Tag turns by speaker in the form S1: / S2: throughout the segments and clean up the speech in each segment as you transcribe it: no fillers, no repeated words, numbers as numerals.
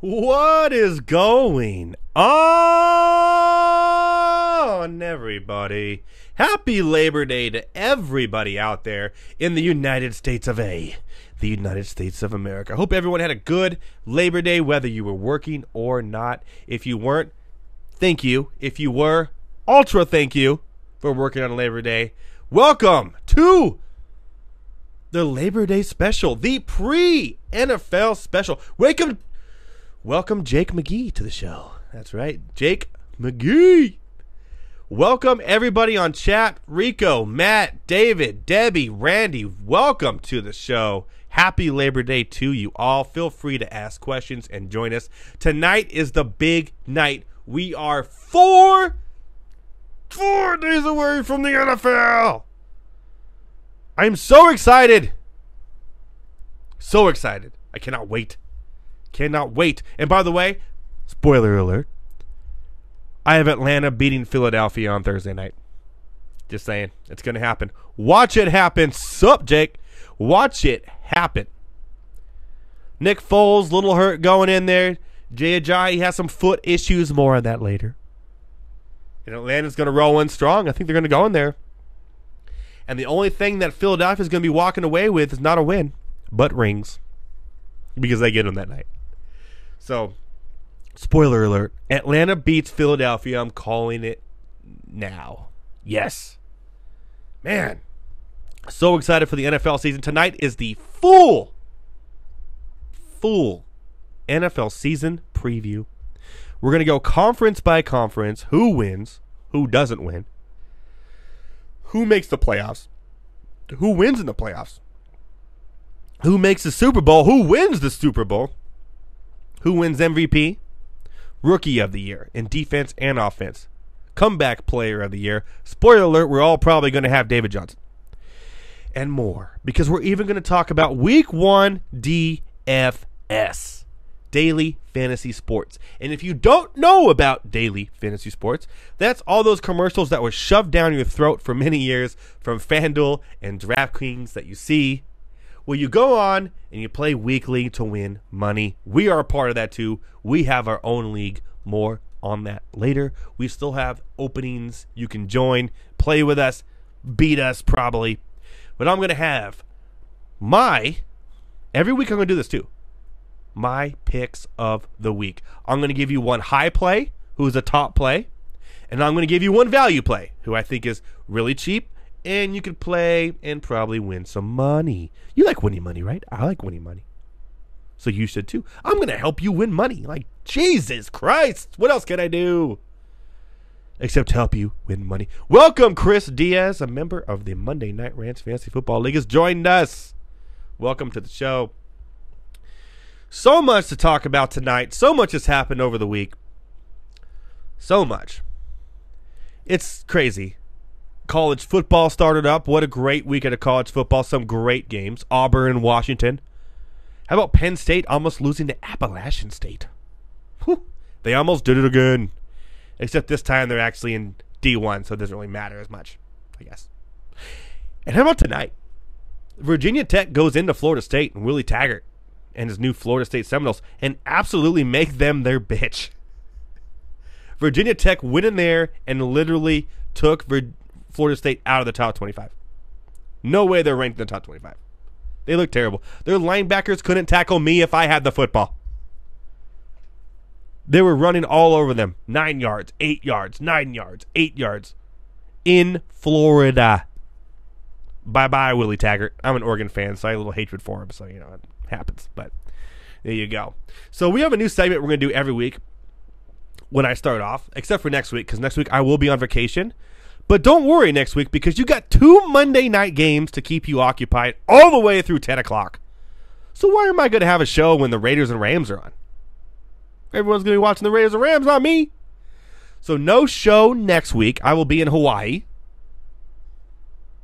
S1: What is going on, everybody? Happy Labor Day to everybody out there in the United States of A, the United States of America. I hope everyone had a good Labor Day, whether you were working or not. If you weren't, thank you. If you were, ultra thank you for working on Labor Day. Welcome to the Labor Day special, the pre-NFL special. Welcome Jake McGee to the show. That's right, Jake McGee. Welcome everybody on chat. Rico, Matt, David, Debbie, Randy, welcome to the show. Happy Labor Day to you all. Feel free to ask questions and join us. Tonight is the big night. We are four days away from the NFL. I'm so excited. So excited. I cannot wait. Cannot wait. And by the way, spoiler alert, I have Atlanta beating Philadelphia on Thursday night. Just saying. It's going to happen. Watch it happen. Sup, Jake? Watch it happen. Nick Foles, little hurt going in there. Jay Ajayi has some foot issues. More on that later. And Atlanta's going to roll in strong. I think they're going to go in there. And the only thing that Philadelphia is going to be walking away with is not a win, but rings. Because they get them that night. So, spoiler alert, Atlanta beats Philadelphia. I'm calling it now. Yes. Man, so excited for the NFL season. Tonight is the full NFL season preview. We're going to go conference by conference. Who wins? Who doesn't win? Who makes the playoffs? Who wins in the playoffs? Who makes the Super Bowl? Who wins the Super Bowl? Who wins MVP? Rookie of the Year in defense and offense. Comeback Player of the Year. Spoiler alert, we're all probably going to have David Johnson. And more. Because we're even going to talk about Week 1 DFS. Daily Fantasy Sports. And if you don't know about Daily Fantasy Sports, that's all those commercials that were shoved down your throat for many years from FanDuel and DraftKings that you see. Well, you go on and you play weekly to win money. We are a part of that too. We have our own league. More on that later. We still have openings. You can join, play with us, beat us probably. But I'm going to have every week I'm going to do this too. My picks of the week. I'm going to give you one high play, who's a top play. And I'm going to give you one value play, who I think is really cheap. And you could play and probably win some money. You like winning money, right? I like winning money. So you should too. I'm going to help you win money. Like, Jesus Christ. What else can I do? Except help you win money. Welcome, Chris Diaz, a member of the Monday Night Rants Fantasy Football League, has joined us. Welcome to the show. So much to talk about tonight. So much has happened over the week. So much. It's crazy. College football started up. What a great weekend of college football. Some great games. Auburn and Washington. How about Penn State almost losing to Appalachian State? Whew. They almost did it again. Except this time they're actually in D1, so it doesn't really matter as much, I guess. And how about tonight? Virginia Tech goes into Florida State and Willie Taggart and his new Florida State Seminoles and absolutely make them their bitch. Virginia Tech went in there and literally took Florida State out of the top 25. No way they're ranked in the top 25. They look terrible. Their linebackers couldn't tackle me if I had the football. They were running all over them. 9 yards, 8 yards, 9 yards, 8 yards. In Florida. Bye-bye, Willie Taggart. I'm an Oregon fan, so I have a little hatred for him. So, it happens. But there you go. So we have a new segment we're going to do every week when I start off. Except for next week, because next week I will be on vacation. But don't worry next week because you got 2 Monday night games to keep you occupied all the way through 10 o'clock. So why am I going to have a show when the Raiders and Rams are on? Everyone's going to be watching the Raiders and Rams, not me. So no show next week. I will be in Hawaii.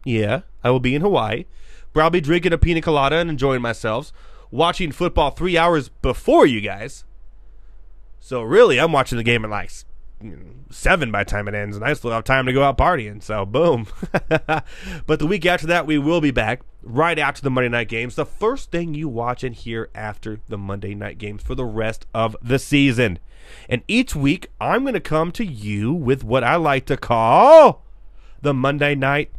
S1: Yeah, I will be in Hawaii. Probably drinking a pina colada and enjoying myself. Watching football 3 hours before you guys. So really, I'm watching the game at like 7 by the time it ends, and I still have time to go out partying. So, boom. But the week after that, we will be back right after the Monday night games. The first thing you watch and hear after the Monday night games for the rest of the season. And each week, I'm going to come to you with what I like to call the Monday night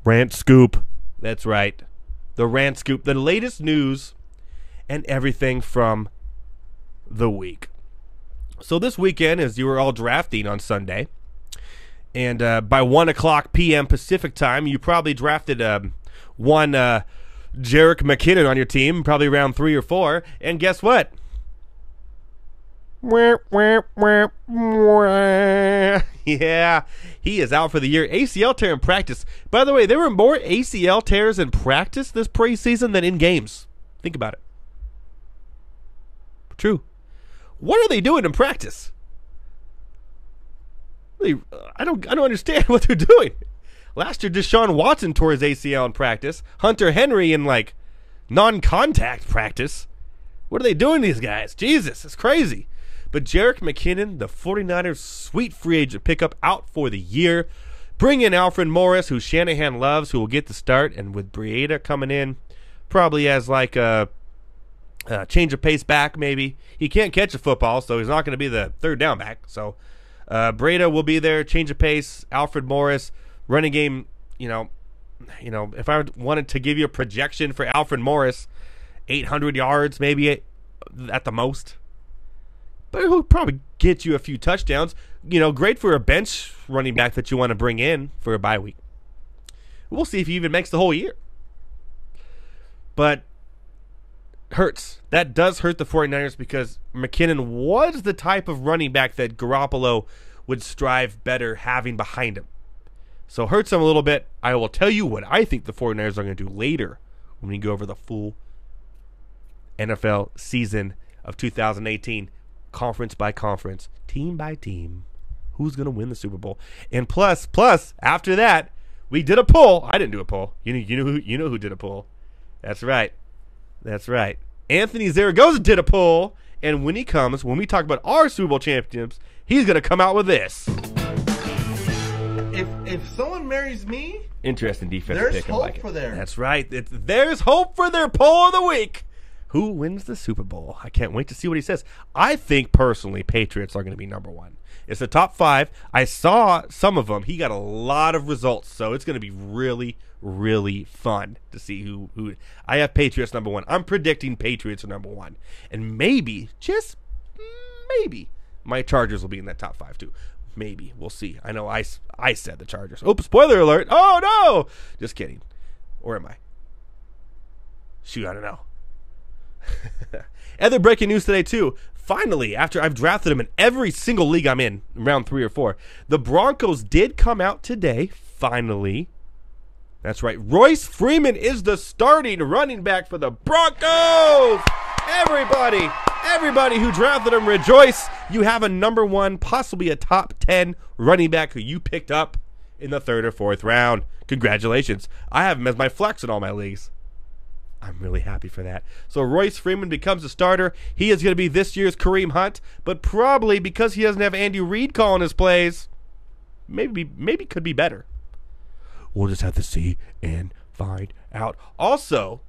S1: Rant Scoop. That's right. The Rant Scoop. The latest news and everything from the week. So this weekend, as you were all drafting on Sunday, and by 1 o'clock p.m. Pacific time, you probably drafted one Jerick McKinnon on your team, probably round 3 or 4. And guess what? Yeah, he is out for the year. ACL tear in practice. By the way, there were more ACL tears in practice this preseason than in games. Think about it. True. What are they doing in practice? I don't understand what they're doing. Last year, Deshaun Watson tore his ACL in practice. Hunter Henry in non-contact practice. What are they doing, these guys? Jesus, it's crazy. But Jerick McKinnon, the 49ers' sweet free agent pickup, out for the year. Bring in Alfred Morris, who Shanahan loves, who will get the start. And with Breida coming in, probably as a change of pace back, maybe. He can't catch a football, so he's not going to be the third down back. So Breida will be there, change of pace. Alfred Morris, running game, if I wanted to give you a projection for Alfred Morris, 800 yards maybe at the most. But he'll probably get you a few touchdowns. Great for a bench running back that you want to bring in for a bye week. We'll see if he even makes the whole year. But hurts. That does hurt the 49ers because McKinnon was the type of running back that Garoppolo would strive better having behind him. So hurts him a little bit. I will tell you what I think the 49ers are going to do later when we go over the full NFL season of 2018. Conference by conference, team by team, who's going to win the Super Bowl. And plus, after that, we did a poll. I didn't do a poll. You know who did a poll. That's right. Anthony Zaragoza did a poll, and when we talk about our Super Bowl championships, he's going to come out with this.
S2: If someone marries me,
S1: interesting defense
S2: there's
S1: pick.
S2: hope for there.
S1: That's right. There's hope for their poll of the week. Who wins the Super Bowl? I can't wait to see what he says. I think, personally, Patriots are going to be number 1. It's the top 5. I saw some of them. He got a lot of results, so it's going to be really, really fun to see who. I have Patriots number 1. I'm predicting Patriots are number 1. And maybe, just maybe, my Chargers will be in that top 5 too. Maybe. We'll see. I know I said the Chargers. Oh, spoiler alert. Oh, no. Just kidding. Or am I? Shoot, I don't know. Other breaking news today too. Finally, after I've drafted him in every single league I'm in round 3 or 4, the Broncos did come out today. Finally, that's right. Royce Freeman is the starting running back for the Broncos. Everybody who drafted him, rejoice! You have a number 1, possibly a top 10 running back who you picked up in the 3rd or 4th round. Congratulations! I have him as my flex in all my leagues. I'm really happy for that. So Royce Freeman becomes a starter. He is going to be this year's Kareem Hunt, but probably because he doesn't have Andy Reid calling his plays, maybe could be better. We'll just have to see and find out. Also,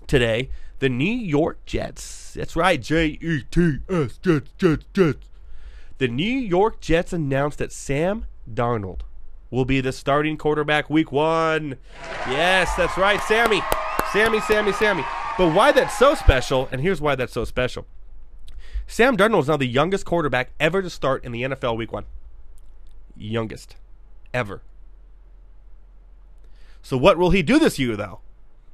S1: today, the New York Jets. That's right, Jets, Jets. The New York Jets announced that Sam Darnold will be the starting quarterback week 1. Yes, that's right, Sammy. But why that's so special, and here's why that's so special. Sam Darnold is now the youngest quarterback ever to start in the NFL week 1. Youngest ever. So what will he do this year, though?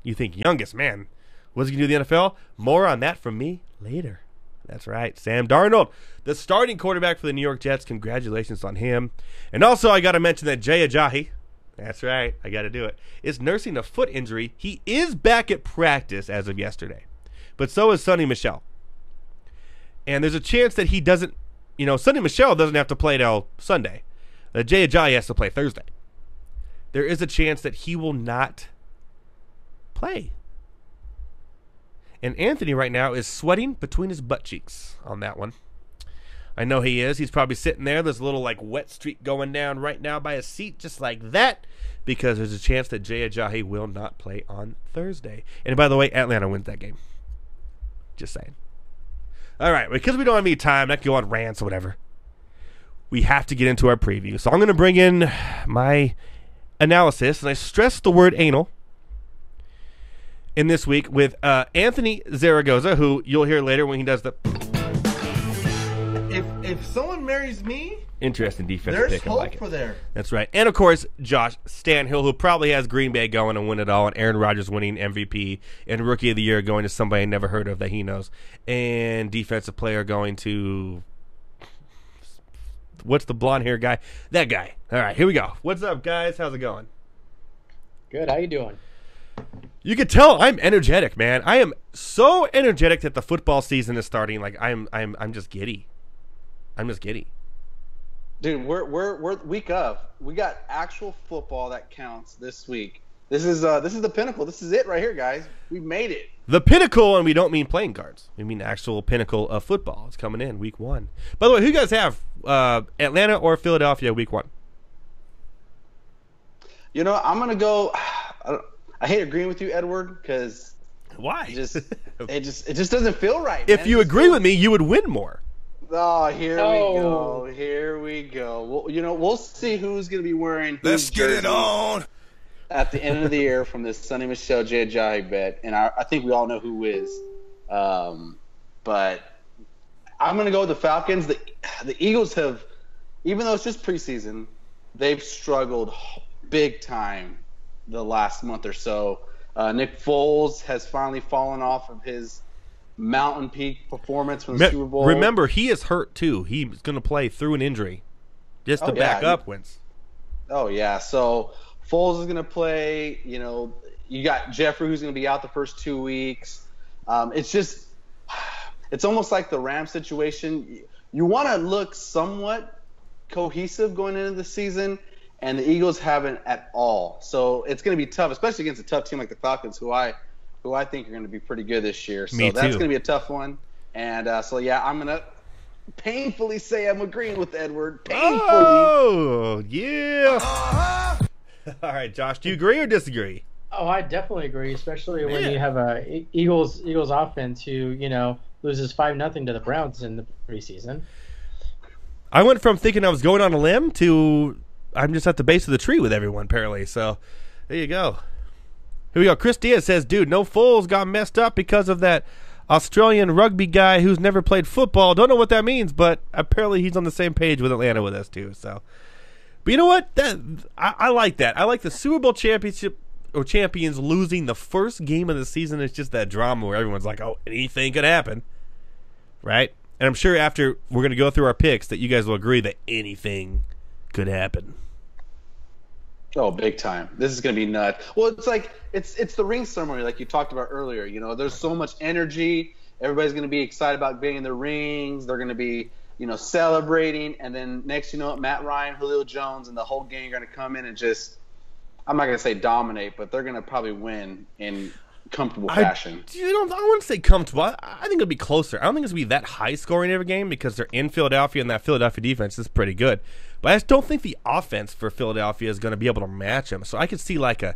S1: You think youngest, man. What's he going to do in the NFL? More on that from me later. That's right, Sam Darnold, the starting quarterback for the New York Jets. Congratulations on him. And also, I got to mention that Jay Ajayi, that's right, I got to do it, is nursing a foot injury. He is back at practice as of yesterday, but so is Sonny Michel. And there's a chance that he doesn't, Sonny Michel doesn't have to play till Sunday. Jay Ajayi has to play Thursday. There is a chance that he will not play. And Anthony right now is sweating between his butt cheeks on that one. I know he is. He's probably sitting there. There's a little like wet streak going down right now by his seat, just like that, because there's a chance that Jay Ajayi will not play on Thursday. And by the way, Atlanta wins that game. Just saying. All right, because we don't have any time, not go on rants or whatever, we have to get into our preview. So I'm going to bring in my analysis, and I stress the word anal in this week with Anthony Zaragoza, who you'll hear later when he does the...
S2: If someone marries me,
S1: interesting defensive
S2: there's
S1: pick.
S2: hope
S1: I like it.
S2: for there.
S1: That's right. And, of course, Josh Stanhill, who probably has Green Bay going and win it all, and Aaron Rodgers winning MVP, and Rookie of the Year going to somebody I never heard of that he knows, and Defensive Player going to... What's the blonde-haired guy? That guy. All right, here we go. What's up, guys? How's it going?
S3: Good. How you doing?
S1: You can tell I'm energetic, man. I am so energetic that the football season is starting. Like I'm just giddy. I'm just giddy.
S4: Dude, we're week of. We got actual football that counts this week. This is the pinnacle. This is it right here, guys. We made it.
S1: The pinnacle, and we don't mean playing cards. We mean actual pinnacle of football. It's coming in week 1. By the way, who you guys have? Atlanta or Philadelphia week 1?
S4: You know, I'm gonna go. I hate agreeing with you, Edward, because
S1: why?
S4: it just doesn't feel right.
S1: If
S4: man.
S1: you agree with me, you would win more.
S4: Oh, here we go. Here we go. Well, you know, we'll see who's going to be wearing whose
S5: Let's get it on.
S4: At the end of the year from this Sonny Michel Jay Ajayi bet. And I think we all know who is. But I'm going to go with the Falcons. The Eagles have, even though it's just preseason, they've struggled big time the last month or so. Nick Foles has finally fallen off of his mountain peak performance from the Super Bowl.
S1: Remember, he is hurt too. He's going to play through an injury just to back up wins.
S4: Oh, yeah. So Foles is going to play. You know, you got Jeffrey who's going to be out the first 2 weeks. It's almost like the Rams situation. You want to look somewhat cohesive going into the season, and the Eagles haven't at all. So it's going to be tough, especially against a tough team like the Falcons, who I think are going to be pretty good this year. So that's going to be a tough one. And yeah, I'm going to painfully say I'm agreeing with Edward. Painfully.
S1: Oh, yeah. All right, Josh, do you agree or disagree?
S3: Oh, I definitely agree, especially when you have a Eagles offense who, you know, loses 5-0 to the Browns in the preseason.
S1: I went from thinking I was going on a limb to I'm just at the base of the tree with everyone, apparently. So there you go. Here we go. Chris Diaz says, dude, no Foles got messed up because of that Australian rugby guy who's never played football. Don't know what that means, but apparently he's on the same page with Atlanta with us too. So, but you know what? I like that. I like the Super Bowl championship or champions losing the first game of the season. It's just that drama where everyone's like, oh, anything could happen, right? And I'm sure after we're going to go through our picks that you guys will agree that anything could happen.
S4: Oh, big time. This is going to be nuts. Well, it's like it's the ring ceremony like you talked about earlier. You know, there's so much energy. Everybody's going to be excited about being in the rings. They're going to be, you know, celebrating. And then next, you know, Matt Ryan, Julio Jones, and the whole gang are going to come in and just, I'm not going to say dominate, but they're going to probably win in comfortable fashion. I
S1: wouldn't say comfortable. I think it'll be closer. I don't think it's going to be that high scoring of a game because they're in Philadelphia and that Philadelphia defense is pretty good. But I just don't think the offense for Philadelphia is going to be able to match them. So I could see like a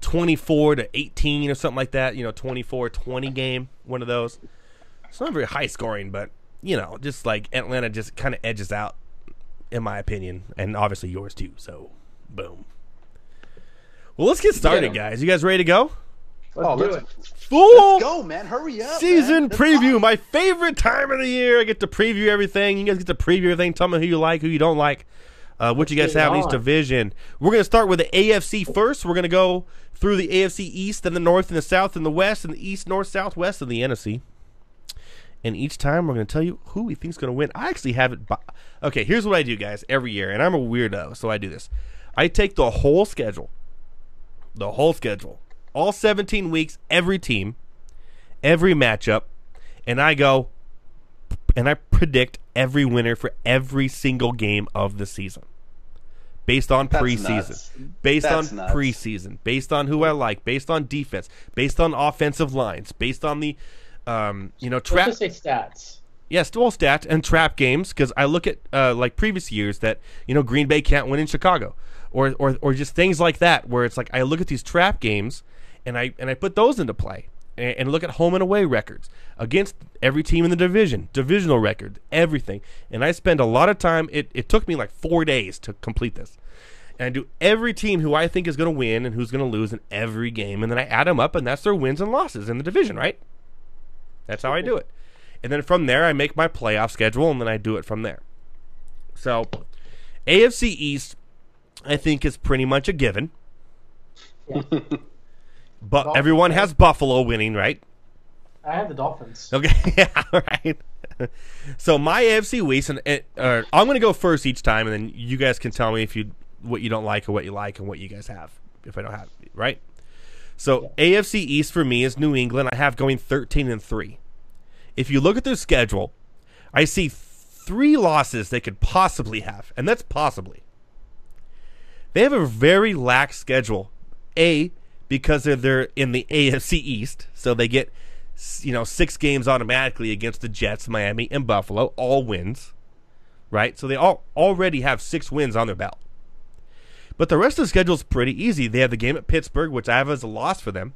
S1: 24-18 or something like that, you know, 24-20 game, one of those. It's not very high scoring, but, you know, just like Atlanta just kind of edges out, in my opinion, and obviously yours too. So, boom. Well, let's get started, guys. You guys ready to go?
S3: Let's do it.
S4: Let's go, man. Hurry up.
S1: Season preview, my favorite time of the year. I get to preview everything. You guys get to preview everything. Tell me who you like, who you don't like, what you guys have in each division. We're going to start with the AFC first. We're going to go through the AFC East, then the North, and the South, and the West, and the East, North, South, West, and the NFC. And each time we're going to tell you who we think is going to win. I actually have it. Okay, here's what I do, guys, every year. And I'm a weirdo, so I do this. I take the whole schedule. All 17 weeks, every team, every matchup, and I go and I predict every winner for every single game of the season. Based on preseason. Based on who I like, based on defense, based on offensive lines, based on the
S3: Let's just say stats.
S1: Yes, well, stats and trap games, because I look at like previous years that Green Bay can't win in Chicago, or just things like that, where it's like I look at these trap games and I put those into play and look at home and away records against every team in the divisional record, everything, and I spend a lot of time. It took me like 4 days to complete this, and I do every team who I think is going to win and who's going to lose in every game, and then I add them up, and that's their wins and losses in the division, right? That's how I do it. And then from there, I make my playoff schedule, and then I do it from there. So, AFC East, I think, is pretty much a given.
S3: Yeah.
S1: But everyone has Buffalo winning, right?
S3: I have the Dolphins.
S1: Okay, yeah, right. So my AFC East, I'm going to go first each time, and then you guys can tell me what you don't like or what you like and what you guys have, if I don't have it, right? So AFC East for me is New England. I have going 13-3. If you look at their schedule, I see 3 losses they could possibly have, and that's possibly. They have a very lax schedule. Because they're in the AFC East, so they get 6 games automatically against the Jets, Miami, and Buffalo, all wins, right? So they already have 6 wins on their belt. But the rest of the schedule is pretty easy. They have the game at Pittsburgh, which I have as a loss for them,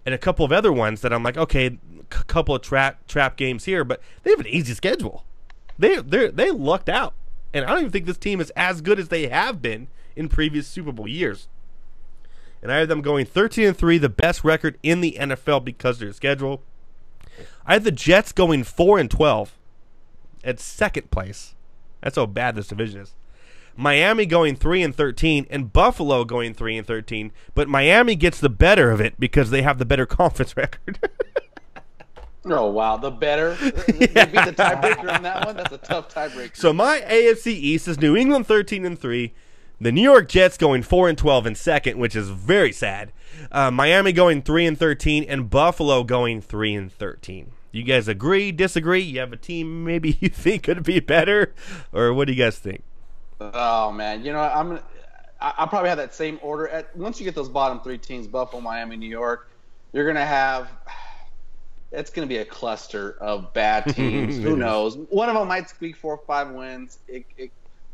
S1: and a couple of other ones that I'm like, okay, a couple of trap games here, but they have an easy schedule. They lucked out, and I don't even think this team is as good as they have been in previous Super Bowl years. And I have them going 13-3, the best record in the NFL because of their schedule. I have the Jets going 4-12 at second place. That's how bad this division is. Miami going 3-13 and Buffalo going 3-13, but Miami gets the better of it because they have the better conference record.
S4: Oh wow, the better. You'd be the tiebreaker on that one. That's a tough tiebreaker.
S1: So my AFC East is New England 13-3. The New York Jets going 4-12 in second, which is very sad. Miami going 3-13, and Buffalo going 3-13. You guys agree, disagree? You have a team maybe you think could be better, or what do you guys think?
S4: Oh man, I'll probably have that same order. Once you get those bottom 3 teams, Buffalo, Miami, New York, you're gonna have. It's gonna be a cluster of bad teams. Who knows? One of them might squeak 4 or 5 wins.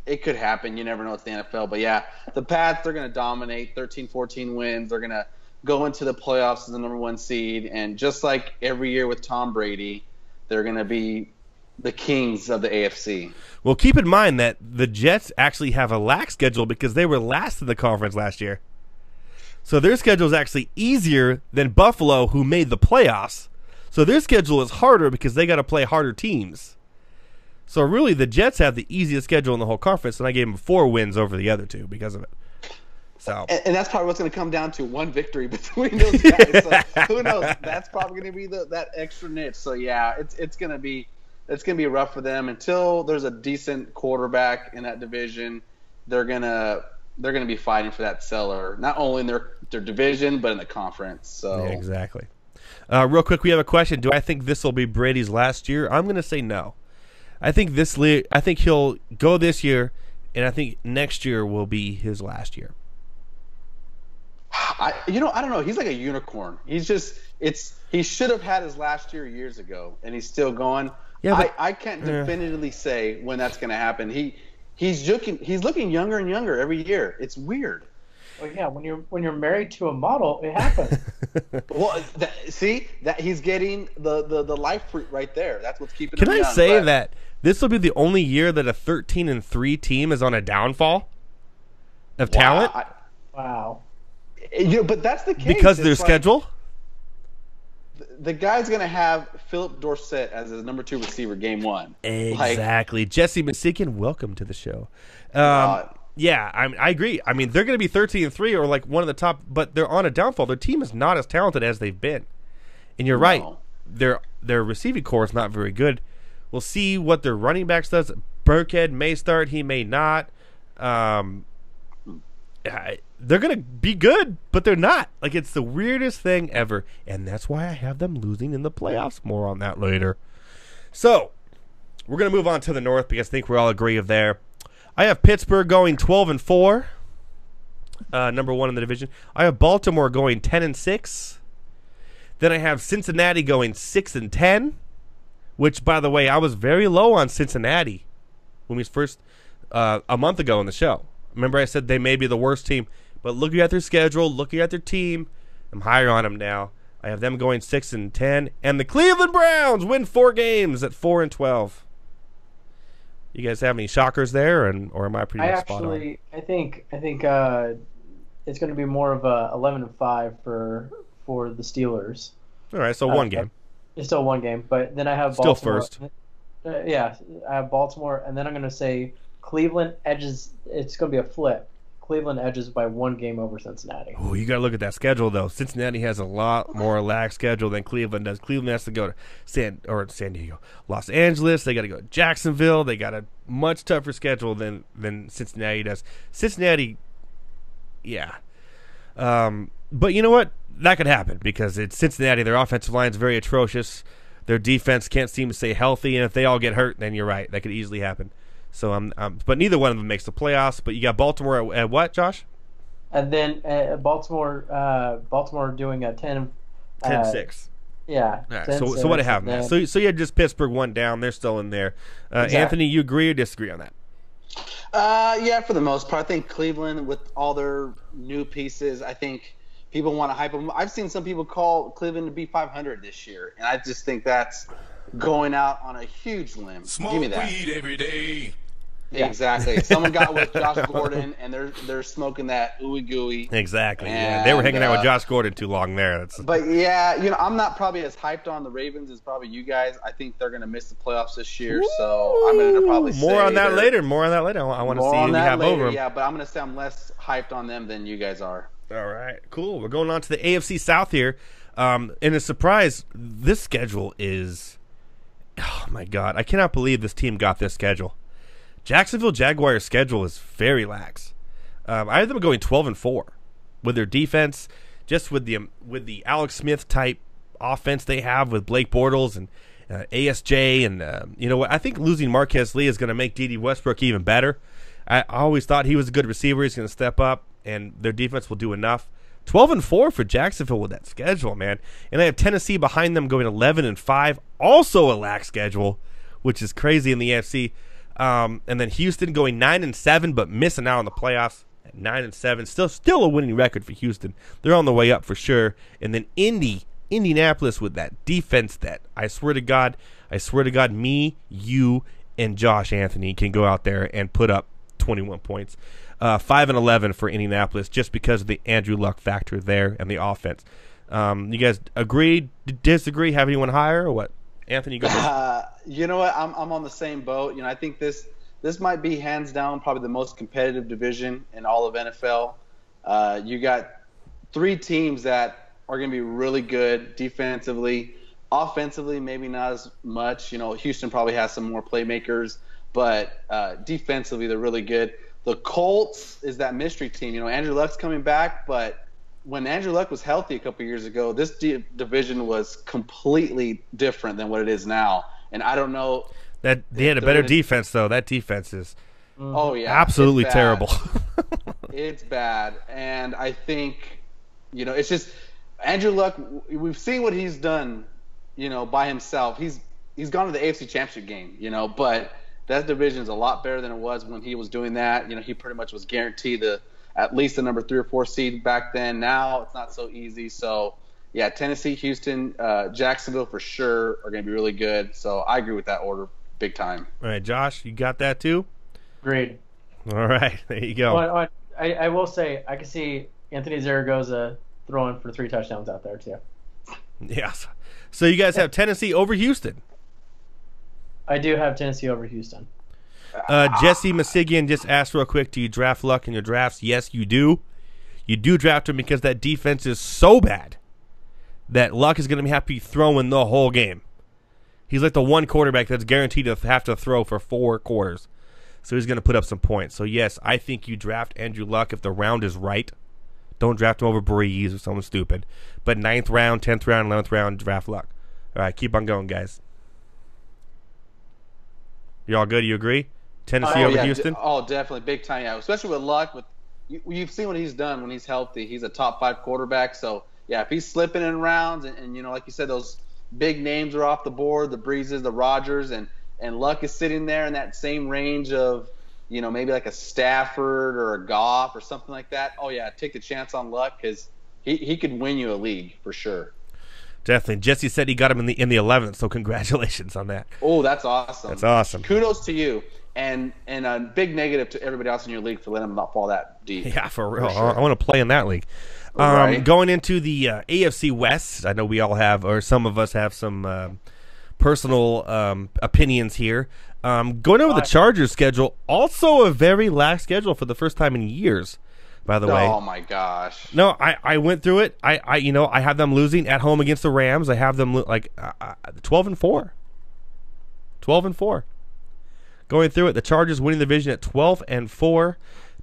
S4: It could happen. You never know. It's the NFL. But, yeah, the Pats, they're going to dominate 13, 14 wins. They're going to go into the playoffs as the number 1 seed. And just like every year with Tom Brady, they're going to be the kings of the AFC.
S1: Well, keep in mind that the Jets actually have a lax schedule because they were last in the conference last year. So their schedule is actually easier than Buffalo, who made the playoffs. So their schedule is harder because they got to play harder teams. So really, the Jets have the easiest schedule in the whole conference, and I gave them 4 wins over the other 2 because of it. So,
S4: and that's probably what's going to come down to 1 victory between those guys. So who knows? That's probably going to be that extra niche. So yeah, it's going to be rough for them until there's a decent quarterback in that division. They're gonna be fighting for that cellar, not only in their division but in the conference. So
S1: yeah, exactly. Real quick, we have a question. Do I think this will be Brady's last year? I'm going to say no. I think he'll go this year, and I think next year will be his last year.
S4: I don't know. He's like a unicorn. He should have had his last year years ago, and he's still going. Yeah, but, I can't definitively say when that's going to happen. He's looking younger and younger every year. It's weird.
S3: Well, yeah, when you're married to a model, it happens.
S4: Well, that he's getting the life fruit right there. That's what's keeping him young.
S1: Can I say that this will be the only year that a 13-3 team is on a downfall of talent?
S3: Wow.
S4: But that's the case.
S1: Because of their schedule?
S4: The guy's going to have Philip Dorsett as his number 2 receiver game 1.
S1: Exactly. Jesse Masikian, welcome to the show. Yeah, I agree. I mean, they're going to be 13-3 or like one of the top, but they're on a downfall. Their team is not as talented as they've been. And you're right. Their receiving core is not very good. We'll see what their running backs does. Burkhead may start. He may not. They're going to be good, but they're not. Like, it's the weirdest thing ever. And that's why I have them losing in the playoffs. More on that later. So, we're going to move on to the North because I think we all agree of there. I have Pittsburgh going 12-4, number 1 in the division. I have Baltimore going 10-6. Then I have Cincinnati going 6-10, which, by the way, I was very low on Cincinnati when we first a month ago on the show. Remember I said they may be the worst team, but looking at their schedule, looking at their team, I'm higher on them now. I have them going 6-10, and the Cleveland Browns win 4 games at 4-12. You guys have any shockers there, or am I pretty much spot on?
S3: I think it's going to be more of a 11-5 for the Steelers.
S1: All right, so one game.
S3: It's still one game, but then I have
S1: Still
S3: Baltimore.
S1: first.
S3: Yeah, I have Baltimore, and then I'm going to say Cleveland edges. It's going to be a flip. Cleveland edges by 1 game over Cincinnati.
S1: Oh, you got to look at that schedule, though. Cincinnati has a lot more relaxed schedule than Cleveland does. Cleveland has to go to San Diego, Los Angeles. They got to go to Jacksonville. They got a much tougher schedule than Cincinnati does. Cincinnati, yeah. But you know what? That could happen because it's Cincinnati. Their offensive line is very atrocious. Their defense can't seem to stay healthy, and if they all get hurt, then you're right. That could easily happen. So but neither one of them makes the playoffs. But you got Baltimore at what, Josh?
S3: And then Baltimore doing a
S1: 10-6.
S3: Yeah.
S1: All right, so what do I have, man? So you had just Pittsburgh 1 down. They're still in there.
S3: Exactly.
S1: Anthony, you agree or disagree on that?
S4: Yeah, for the most part. I think Cleveland, with all their new pieces, I think people want to hype them. I've seen some people call Cleveland to be 500 this year, and I just think that's going out on a huge limb.
S5: Smoke
S4: Give me that.
S5: weed every day.
S4: Yeah. Exactly. Someone got with Josh Gordon, and they're smoking that ooey gooey.
S1: Exactly.
S4: And,
S1: yeah, they were hanging out with Josh Gordon too long there.
S4: But yeah, I'm not probably as hyped on the Ravens as probably you guys. I think they're going to miss the playoffs this year, so I'm going to probably say
S1: more on that later. I want to see who you have over them.
S4: Yeah, but I'm going to say I'm less hyped on them than you guys are.
S1: All right, cool. We're going on to the AFC South here. And a surprise, this schedule is, oh my God, I cannot believe this team got this schedule. Jacksonville Jaguars' schedule is very lax. I have them going 12-4 with their defense, just with the Alex Smith type offense they have with Blake Bortles and ASJ, and you know what? I think losing Marquez Lee is going to make D.D. Westbrook even better. I always thought he was a good receiver. He's going to step up, and their defense will do enough. 12-4 for Jacksonville with that schedule, man. And I have Tennessee behind them going 11-5, also a lax schedule, which is crazy in the AFC. And then Houston going 9-7, but missing out on the playoffs at 9-7. Still a winning record for Houston. They're on the way up for sure. And then Indianapolis with that defense that I swear to God, me, you, and Josh Anthony can go out there and put up 21 points. 5-11 for Indianapolis just because of the Andrew Luck factor there and the offense. You guys agree, disagree, have anyone higher or what? Anthony, go ahead.
S4: You know what? I'm on the same boat. I think this might be hands down probably the most competitive division in all of NFL. You got 3 teams that are going to be really good defensively. Offensively, maybe not as much. Houston probably has some more playmakers, but defensively they're really good. The Colts is that mystery team. Andrew Luck's coming back, but when Andrew Luck was healthy a couple years ago, this division was completely different than what it is now. And I don't know.
S1: That they had a better defense, though. That defense is absolutely terrible.
S4: It's bad. And I think, it's just Andrew Luck, we've seen what he's done, by himself. He's gone to the AFC Championship game, but that division is a lot better than it was when he was doing that. He pretty much was guaranteed at least the number 3 or 4 seed back then. Now it's not so easy. So, yeah, Tennessee, Houston, Jacksonville for sure are going to be really good. So I agree with that order big time.
S1: All right, Josh, you got that too?
S3: Agreed.
S1: All right, there you go.
S3: Well, I will say I can see Anthony Zaragoza throwing for 3 touchdowns out there too.
S1: Yes. So you guys have Tennessee over Houston.
S3: I do have Tennessee over Houston.
S1: Jesse Masigian just asked real quick, do you draft Luck in your drafts? Yes, you do. You do draft him because that defense is so bad that Luck is going to be happy throwing the whole game. He's like the one quarterback that's guaranteed to have to throw for 4 quarters. So he's going to put up some points. So, yes, I think you draft Andrew Luck if the round is right. Don't draft him over Breeze or someone stupid. But 9th round, 10th round, 11th round, draft Luck. All right, keep on going, guys. You all good? You agree? Tennessee over Houston?
S4: Definitely. Big time, yeah. Especially with Luck. You've seen what he's done when he's healthy. He's a top 5 quarterback. So, yeah, if he's slipping in rounds and like you said, those big names are off the board, the Breezes, the Rodgers, and Luck is sitting there in that same range of, maybe like a Stafford or a Goff or something like that, oh yeah, take the chance on Luck because he could win you a league for sure.
S1: Definitely. Jesse said he got him in the 11th, so congratulations on that.
S4: Oh, that's awesome.
S1: That's awesome.
S4: Kudos to you. And a big negative to everybody else in your league for letting them not fall that deep.
S1: Yeah, for real.
S4: For sure.
S1: I want to play in that league.
S4: Right.
S1: Going into the AFC West, I know we all have, or some of us have some personal opinions here. Going over the Chargers schedule, also a very lax schedule for the first time in years, by the way.
S4: Oh my gosh.
S1: No, I went through it. I have them losing at home against the Rams. I have them 12-4. 12-4. Going through it, the Chargers winning the division at 12-4,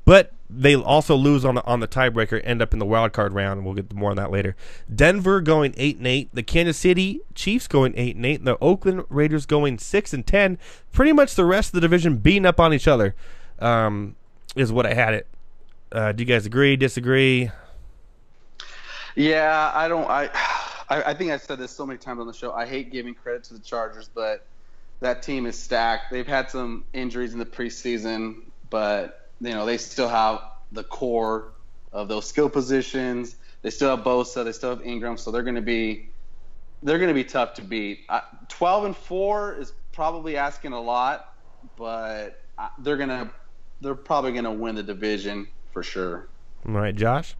S1: but they also lose on the tiebreaker, end up in the wild card round, and we'll get more on that later. Denver going 8-8, the Kansas City Chiefs going 8-8, the Oakland Raiders going 6-10. Pretty much the rest of the division beating up on each other, is what I had it. Do you guys agree, disagree?
S4: Yeah, I don't. I think I said this so many times on the show. I hate giving credit to the Chargers, but that team is stacked. They've had some injuries in the preseason, but they still have the core of those skill positions. They still have Bosa. They still have Ingram. So they're going to be tough to beat. 12-4 is probably asking a lot, but they're probably going to win the division for sure.
S1: All right, Josh.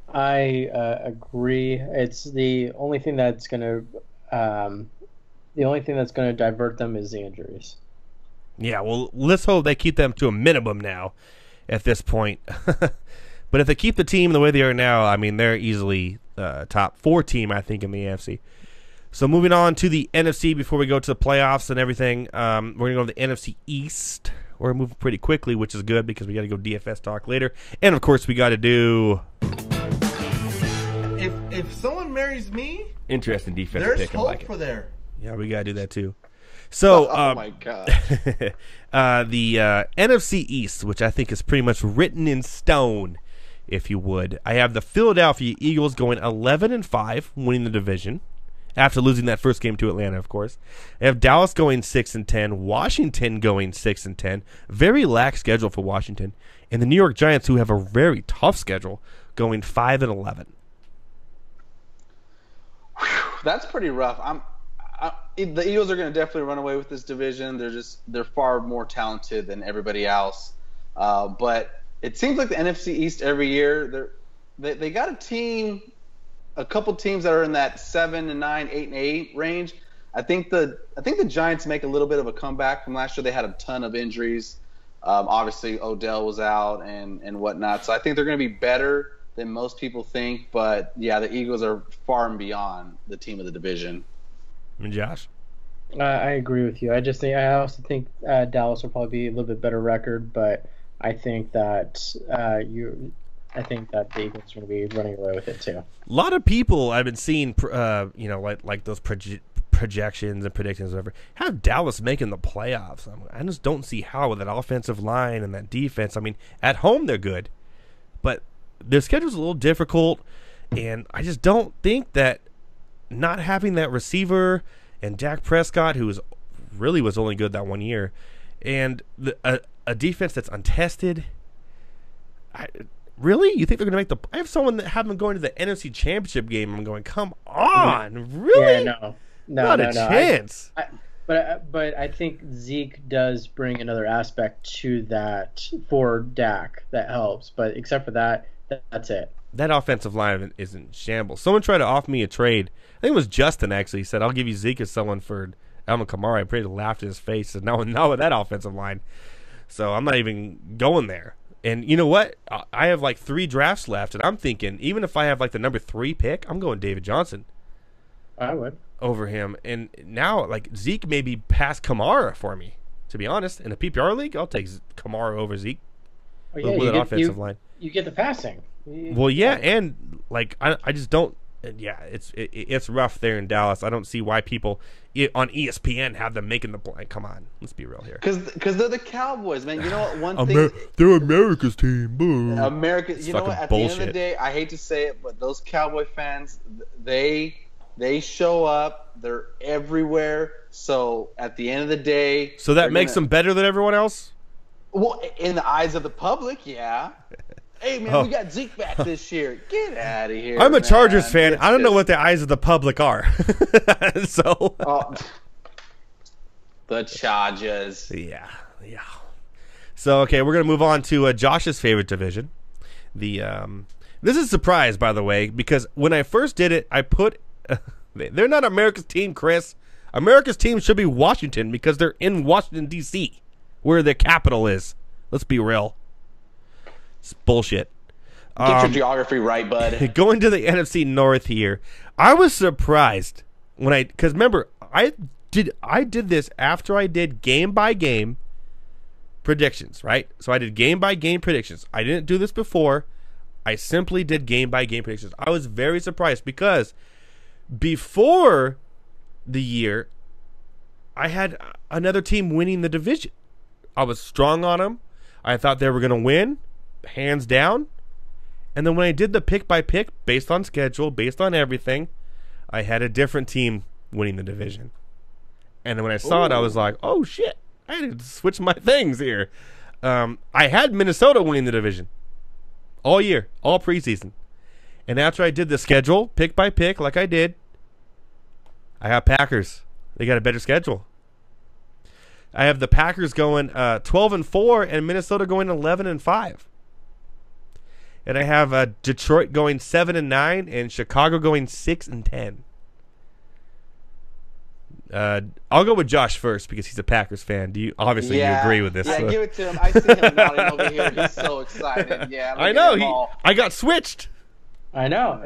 S3: I agree. It's the only thing that's going to divert them is the injuries.
S1: Yeah, well, let's hope they keep them to a minimum now at this point. But if they keep the team the way they are now, I mean, they're easily top 4 team, I think, in the AFC. So moving on to the NFC before we go to the playoffs and everything, we're going to go to the NFC East. We're moving pretty quickly, which is good because we got to go DFS talk later. And, of course, we got to do...
S2: If someone marries me,
S1: interesting defense
S2: there's
S1: pick.
S2: hope
S1: like
S2: for there.
S1: Yeah, we got to do that too. So,
S4: oh my God.
S1: the NFC East, which I think is pretty much written in stone, if you would. I have the Philadelphia Eagles going 11-5, winning the division after losing that first game to Atlanta, of course. I have Dallas going 6-10, Washington going 6-10, very lax schedule for Washington, and the New York Giants, who have a very tough schedule, going 5-11.
S4: That's pretty rough. The Eagles are going to definitely run away with this division. They're far more talented than everybody else. But it seems like the NFC East every year they got a couple teams that are in that 7-9, 8-8 range. I think the Giants make a little bit of a comeback from last year. They had a ton of injuries. Obviously Odell was out and whatnot. So I think they're going to be better than most people think, but yeah, the Eagles are far and beyond the team of the division.
S1: And Josh?
S3: I agree with you. I also think Dallas will probably be a little bit better record, but I think that the Eagles are going to be running away with it too.
S1: A lot of people I've been seeing, like those projections and predictions, whatever, have Dallas making the playoffs. I just don't see how with that offensive line and that defense. I mean, at home they're good, but their schedule's a little difficult, and I just don't think that not having that receiver and Dak Prescott, who was only good that 1 year, and a defense that's untested. Really? You think they're going to make the? I have someone that have them going to the NFC Championship game. I'm going, come on, really?
S3: Yeah,
S1: not a chance.
S3: But I think Zeke does bring another aspect to that for Dak that helps. But except for that, that's it.
S1: That offensive line is in shambles. Someone tried to offer me a trade. I think it was Justin actually. He said, I'll give you Zeke as someone for Alvin Kamara. I pretty laughed in his face. Said, no, with that offensive line. So I'm not even going there. And you know what? I have like 3 drafts left, and I'm thinking, even if I have like the number 3 pick, I'm going David Johnson.
S3: I would.
S1: Over him. And now, like, Zeke may be past Kamara for me, to be honest. In a PPR league, I'll take Kamara over Zeke with an offensive line.
S3: You get the passing.
S1: Well, yeah, and like I just don't. Yeah, it's rough there in Dallas. I don't see why people on ESPN have them making the play. Come on, let's be real here.
S4: Because they're the Cowboys, man. You know what? One thing
S1: they're America's team. Boo.
S4: America. You know what? At
S1: bullshit.
S4: the end of the day, I hate to say it, but those Cowboy fans, they They show up. They're everywhere. So at the end of the day,
S1: so that makes them better than everyone else.
S4: Well, in the eyes of the public, yeah. Hey man, we got Zeke back this year. Get out of here.
S1: I'm a
S4: man.
S1: Chargers fan. I don't know what the eyes of the public are. So
S4: the Chargers.
S1: Yeah. So okay, we're gonna move on to Josh's favorite division. This is a surprise, by the way, because when I first did it, I put they're not America's team, Chris. America's team should be Washington because they're in Washington D.C., where the capital is. Let's be real. It's bullshit.
S4: Get your geography right, bud.
S1: Going to the NFC North here, I was surprised because remember I did this after I did game by game predictions, right? So I did game by game predictions. I didn't do this before. I simply did game by game predictions. I was very surprised because before the year, I had another team winning the division. I was strong on them. I thought they were going to win, hands down. And then when I did the pick by pick, based on schedule, based on everything, I had a different team winning the division. And then when I saw it, I was like, oh shit, I had to switch my things here. I had Minnesota winning the division all year, all preseason. And after I did the schedule, pick by pick, like I did, I got Packers. They got a better schedule. I have the Packers going 12-4 and Minnesota going 11-5. And I have Detroit going 7-9 and Chicago going 6-10. I'll go with Josh first because he's a Packers fan. You agree with this?
S4: Yeah, give it to him. I see him nodding over here. He's so excited. Yeah,
S1: I know. I got switched.
S3: I know.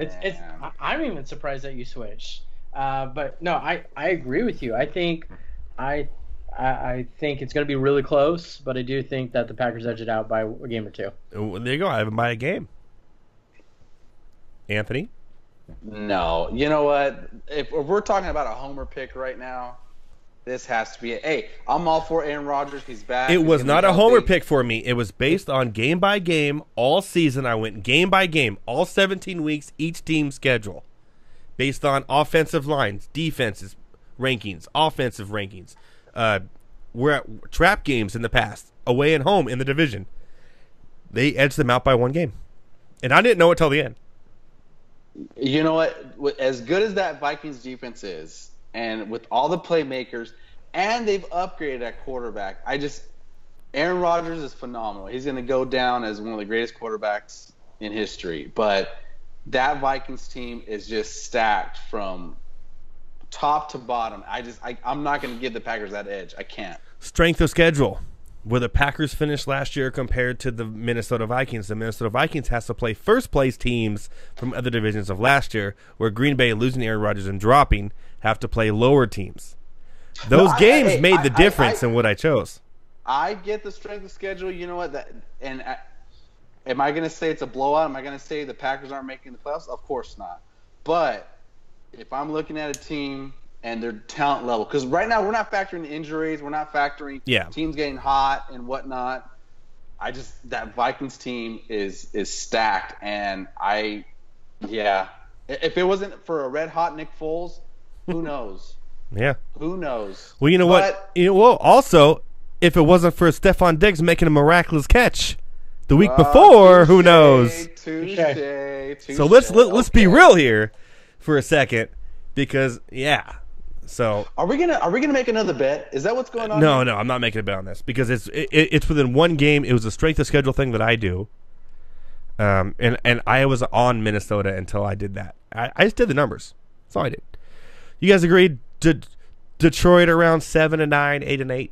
S3: I'm even surprised that you switched. But no, I agree with you. I think it's going to be really close, but I do think that the Packers edge it out by a game or two.
S1: There you go. I have them by a game. Anthony?
S4: No. You know what? If we're talking about a homer pick right now, this has to be it. Hey, I'm all for Aaron Rodgers. He's back.
S1: It was not a homer pick for me. It was based on game by game all season. I went game by game, all 17 weeks, each team schedule. Based on offensive lines, defenses, rankings, offensive rankings. We're at trap games in the past, away and home in the division. They edged them out by one game. And I didn't know it till the end.
S4: You know what? As good as that Vikings defense is, and with all the playmakers, and they've upgraded at quarterback, Aaron Rodgers is phenomenal. He's going to go down as one of the greatest quarterbacks in history. But that Vikings team is just stacked from top to bottom. I'm not going to give the Packers that edge. I can't.
S1: Strength of schedule. Where the Packers finished last year compared to the Minnesota Vikings. The Minnesota Vikings has to play first-place teams from other divisions of last year, where Green Bay, losing Aaron Rodgers and dropping, have to play lower teams. Those games made the difference in what I chose.
S4: I get the strength of schedule. You know what? Am I going to say it's a blowout? Am I going to say the Packers aren't making the playoffs? Of course not. But if I'm looking at a team and their talent level, because right now we're not factoring injuries, we're not factoring teams getting hot and whatnot. That Vikings team is stacked, and if it wasn't for a red hot Nick Foles, who knows?
S1: Yeah,
S4: who knows?
S1: Well, you know what? Also, if it wasn't for Stephon Diggs making a miraculous catch the week before, who knows?
S4: Touche.
S1: So let's be real here for a second, because So
S4: are we gonna make another bet? Is that what's going on?
S1: No, I'm not making a bet on this because it's within one game. It was a strength of schedule thing that I do, and I was on Minnesota until I did that. I just did the numbers. That's all I did. You guys agreed to Detroit around 7-9, 8-8.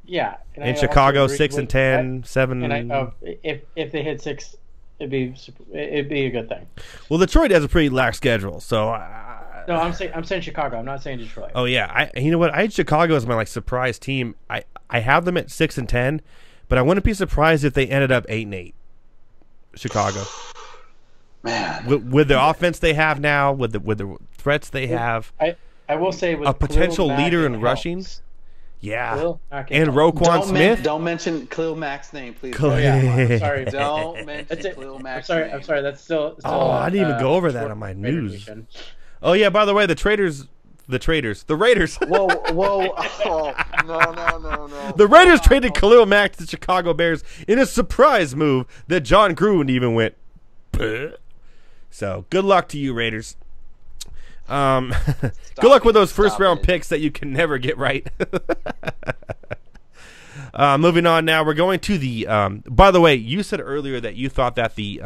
S3: Yeah,
S1: and Chicago 6-10, 7.
S3: And if they hit 6, it'd be a good thing.
S1: Well, Detroit has a pretty lax schedule, so.
S3: No, I'm saying Chicago. I'm not saying Detroit.
S1: Oh yeah, you know what? I had Chicago as my surprise team. I have them at 6-10, but I wouldn't be surprised if they ended up 8-8. Chicago,
S4: man,
S1: with the offense they have now, with the threats they have.
S3: I will say with
S1: a potential leader in rushing. Yeah, and Roquan Smith.
S4: Don't mention Khalil Mack's name, please.
S3: I'm sorry.
S4: Don't mention Khalil Mack's
S3: name. I'm sorry. That's still.
S1: I didn't even go over that on my news. Oh yeah, by the way, the Raiders.
S4: Whoa. Oh, no.
S1: The Raiders traded Khalil Mack to the Chicago Bears in a surprise move that John Gruden even went. Bleh. So good luck to you, Raiders. Good luck with those first round picks that you can never get right. Moving on now, we're going to the. By the way, you said earlier that you thought that the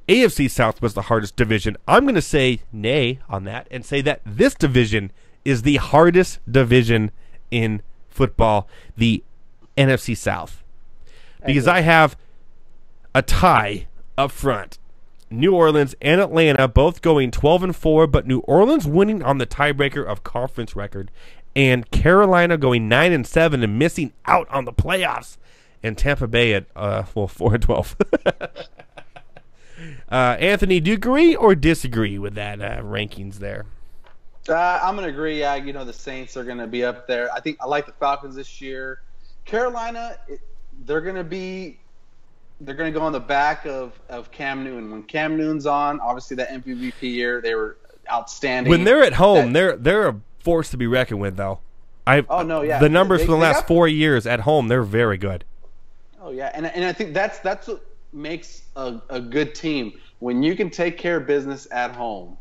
S1: AFC South was the hardest division. I'm going to say nay on that and say that this division is the hardest division in football, the NFC South. Because I have a tie up front. New Orleans and Atlanta both going 12-4, but New Orleans winning on the tiebreaker of conference record, and Carolina going 9-7 and missing out on the playoffs, and Tampa Bay at 4-12. Anthony, do you agree or disagree with that rankings there?
S4: I'm gonna agree. Yeah, the Saints are gonna be up there. I like the Falcons this year. Carolina, they're gonna go on the back of Cam Newton. When Cam Newton's on, obviously that MVP year, they were outstanding.
S1: When they're at home, they're a force to be reckoned with, though. The numbers for the last 4 years at home, they're very good.
S4: Oh yeah, and I think that's what makes a good team. When you can take care of business at home,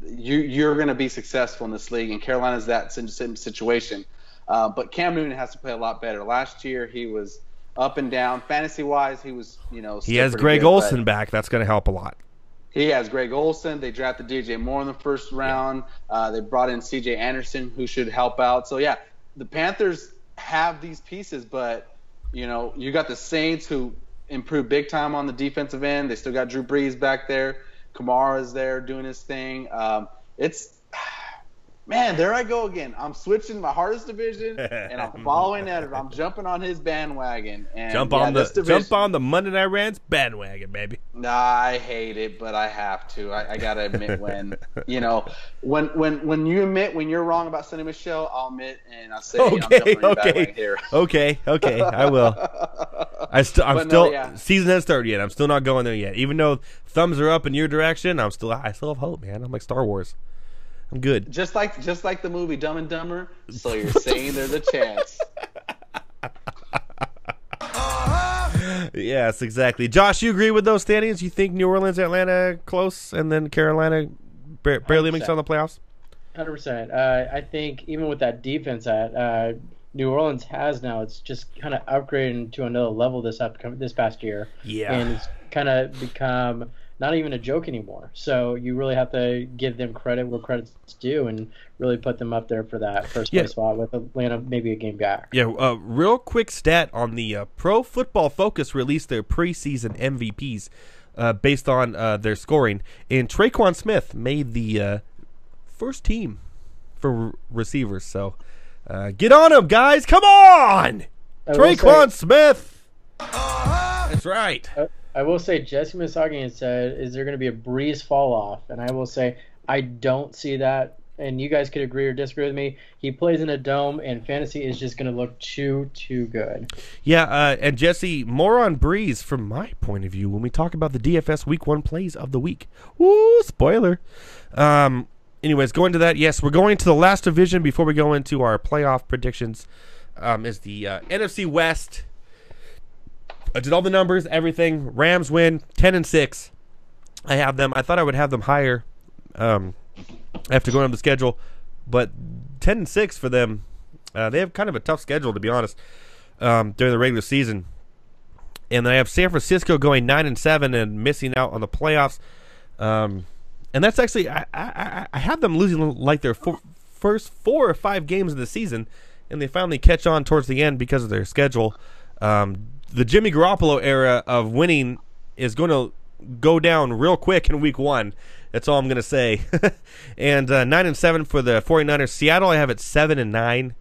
S4: you're going to be successful in this league. And Carolina's that same situation. But Cam Newton has to play a lot better. Last year he was up and down. Fantasy-wise, he was,
S1: he has Greg Olsen back. That's going to help a lot.
S4: He has Greg Olsen. They drafted DJ Moore in the first round. They brought in CJ Anderson, who should help out. So, yeah, the Panthers have these pieces, but, you got the Saints who improved big time on the defensive end. They still got Drew Brees back there. Kamara's there doing his thing. Man, there I go again. I'm switching my hardest division, and I'm following that. I'm jumping on his bandwagon. And
S1: jump on the Monday Night Rants bandwagon, baby.
S4: Nah, I hate it, but I have to. I gotta admit when you admit when you're wrong about Sonny Michelle, I'll admit and I say I'm jumping on your bandwagon here.
S1: Okay, I will. Season hasn't started yet. I'm still not going there yet. Even though thumbs are up in your direction, I still have hope, man. I'm like Star Wars. I'm good.
S4: Just like the movie Dumb and Dumber. So you're saying there's a chance.
S1: Yes, exactly. Josh, you agree with those standings? You think New Orleans, Atlanta close, and then Carolina barely makes it on the playoffs?
S3: 100%. I think even with that defense that New Orleans has now, it's just kind of upgrading to another level this past year.
S1: Yeah.
S3: And it's kind of become not even a joke anymore. So you really have to give them credit where credit's due and really put them up there for that first place spot with Atlanta maybe a game back.
S1: Yeah, real quick stat on the Pro Football Focus released their preseason MVPs based on their scoring. And Traquan Smith made the first team for receivers. So get on him, guys. Come on! Traquan Smith! That's right.
S3: I will say Jesse Misagian said, is there going to be a Breeze fall off? And I will say, I don't see that. And you guys could agree or disagree with me. He plays in a dome, and fantasy is just going to look too good.
S1: Yeah, and Jesse, more on Breeze from my point of view when we talk about the DFS Week 1 plays of the week. Woo, spoiler. Anyways, going to that, yes, we're going to the last division before we go into our playoff predictions, is the NFC West. I did all the numbers, everything. Rams win 10-6. I have them. I thought I would have them higher after going on the schedule, but 10-6 for them. They have kind of a tough schedule, to be honest, during the regular season. And then I have San Francisco going 9-7 and missing out on the playoffs. And that's actually I have them losing like their first 4 or 5 games of the season, and they finally catch on towards the end because of their schedule. The Jimmy Garoppolo era of winning is going to go down real quick in week 1. That's all I'm going to say. And 9-7 for the 49ers. Seattle I have at 7-9.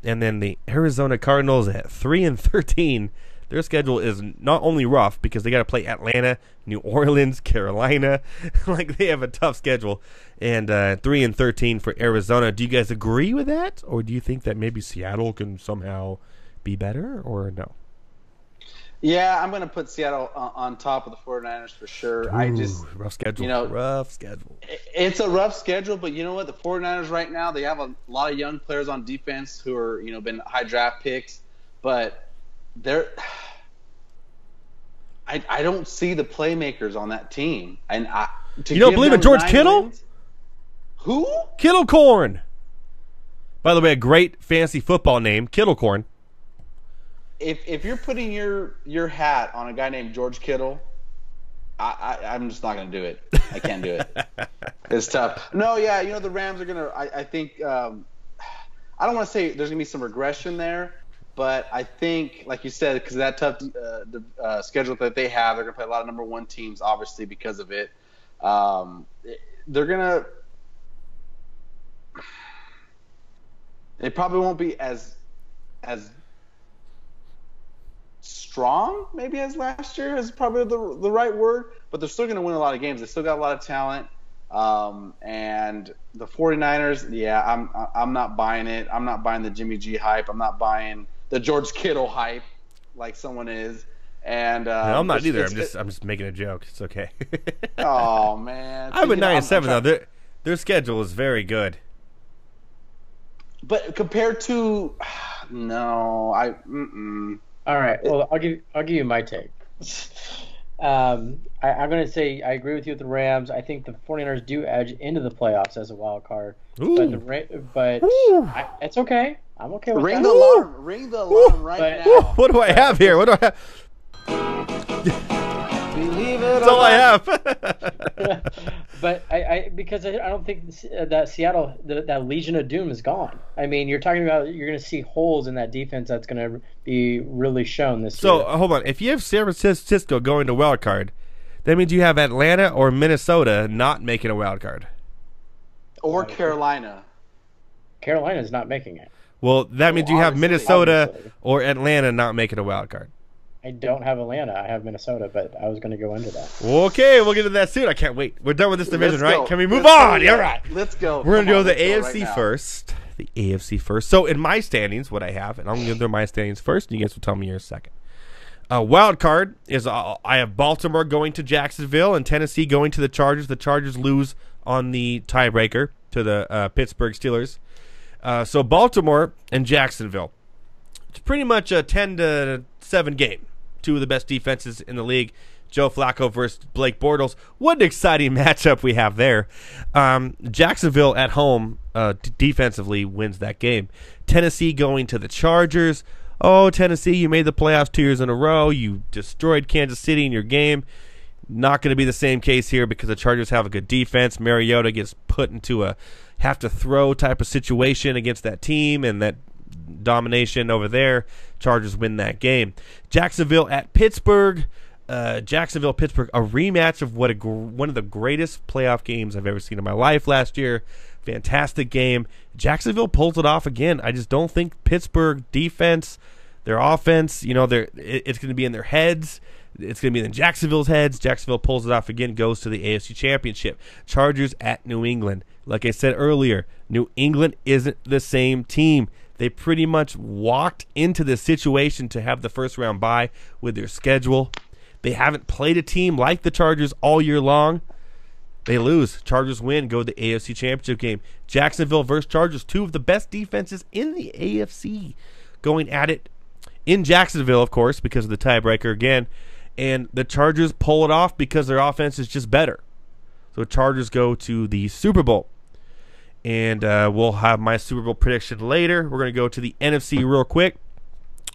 S1: And then the Arizona Cardinals at 3-13. Their schedule is not only rough because they got to play Atlanta, New Orleans, Carolina. Like they have a tough schedule. And 3-13 for Arizona. Do you guys agree with that? Or do you think that maybe Seattle can somehow be better or no?
S4: Yeah, I'm going to put Seattle on top of the 49ers for sure.
S1: Rough schedule. Rough schedule.
S4: It's a rough schedule, but you know what? The 49ers right now, they have a lot of young players on defense who are, been high draft picks, but I don't see the playmakers on that team. And
S1: you don't believe in George Kittle?
S4: Wins, who?
S1: Kittle Corn. By the way, a great fantasy football name, Kittle Corn.
S4: If you're putting your hat on a guy named George Kittle, I'm just not going to do it. I can't do it. It's tough. No, yeah, the Rams are going to. I think I don't want to say there's going to be some regression there, but I think, like you said, because of that tough schedule that they have, they're going to play a lot of number one teams, obviously because of it. They're going to. They probably won't be as strong maybe as last year is probably the right word, but they're still going to win a lot of games. They still got a lot of talent, and the 49ers, yeah, I'm not buying it. I'm not buying the Jimmy G hype. I'm not buying the George Kittle hype like someone is. And
S1: no, I'm not either. I'm just making a joke. It's okay.
S4: Oh man,
S1: I'm at 9-7 though. Their schedule is very good.
S4: But compared to no,
S3: All right. Well, I'll give you my take. I'm going to say I agree with you with the Rams. I think the 49ers do edge into the playoffs as a wild card.
S1: Ooh.
S3: But it's okay. I'm okay with that.
S4: Ring the alarm right now.
S1: What do I have here? What do I have? That's all I have.
S3: But because I don't think that Seattle, that Legion of Doom is gone. I mean, you're talking about you're going to see holes in that defense that's going to be really shown this year.
S1: So, hold on. If you have San Francisco going to wild card, that means you have Atlanta or Minnesota not making a wild card.
S4: Or Carolina.
S3: Carolina's not making it.
S1: Well, that means you have Minnesota or Atlanta not making a wild card.
S3: I don't have Atlanta. I have Minnesota, but I was going to go into that.
S1: Okay, we'll get to that soon. I can't wait. We're done with this division,
S4: Let's
S1: right?
S4: go.
S1: Can we move on? All right.
S4: Let's go.
S1: We're going to go to the AFC first. The AFC first. So in my standings, what I have, and I'm going to go through my standings first, and you guys will tell me yours second. Wild card is I have Baltimore going to Jacksonville and Tennessee going to the Chargers. The Chargers lose on the tiebreaker to the Pittsburgh Steelers. So Baltimore and Jacksonville. It's pretty much a 10-7 game. Two of the best defenses in the league. Joe Flacco versus Blake Bortles. What an exciting matchup we have there. Jacksonville at home defensively wins that game. Tennessee going to the Chargers. Oh, Tennessee, you made the playoffs 2 years in a row. You destroyed Kansas City in your game. Not going to be the same case here because the Chargers have a good defense. Mariota gets put into a have-to-throw type of situation against that team, and that domination over there. Chargers win that game. Jacksonville at Pittsburgh. Jacksonville-Pittsburgh, a rematch of one of the greatest playoff games I've ever seen in my life last year. Fantastic game. Jacksonville pulls it off again. I just don't think Pittsburgh defense, their offense, it's going to be in their heads. It's going to be in Jacksonville's heads. Jacksonville pulls it off again, goes to the AFC Championship. Chargers at New England. Like I said earlier, New England isn't the same team. They pretty much walked into this situation to have the first round bye with their schedule. They haven't played a team like the Chargers all year long. They lose. Chargers win, go to the AFC Championship game. Jacksonville versus Chargers, two of the best defenses in the AFC, going at it in Jacksonville, of course, because of the tiebreaker again. And the Chargers pull it off because their offense is just better. So Chargers go to the Super Bowl. And we'll have my Super Bowl prediction later. We're going to go to the NFC real quick.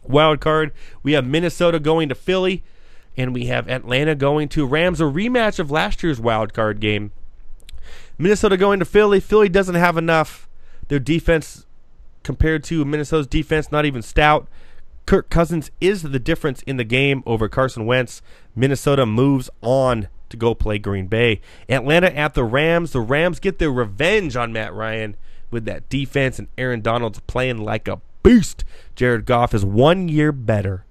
S1: Wild card, we have Minnesota going to Philly, and we have Atlanta going to Rams, a rematch of last year's wild card game. Minnesota going to Philly. Philly doesn't have enough. Their defense, compared to Minnesota's defense, not even stout. Kirk Cousins is the difference in the game over Carson Wentz. Minnesota moves on to go play Green Bay. Atlanta at the Rams. The Rams get their revenge on Matt Ryan with that defense, and Aaron Donald's playing like a beast. Jared Goff is 1 year better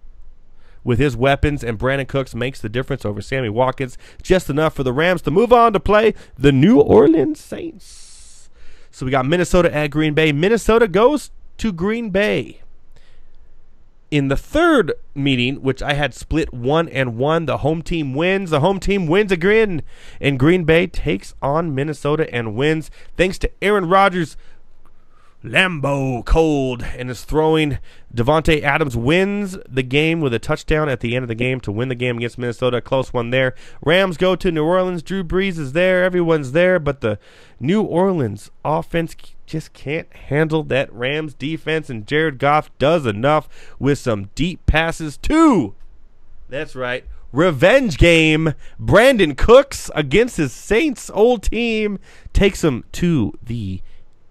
S1: with his weapons, and Brandon Cooks makes the difference over Sammy Watkins. Just enough for the Rams to move on to play the New Orleans Saints. So we got Minnesota at Green Bay. Minnesota goes to Green Bay. in the third meeting, which I had split 1-1, the home team wins. The home team wins again, and Green Bay takes on Minnesota and wins thanks to Aaron Rodgers' Lambeau cold and is throwing. Devontae Adams wins the game with a touchdown at the end of the game to win the game against Minnesota. A close one there. Rams go to New Orleans. Drew Brees is there. Everyone's there, but the New Orleans offense just can't handle that Rams defense, and Jared Goff does enough with some deep passes too. That's right. Revenge game. Brandon Cooks against his Saints old team takes him to the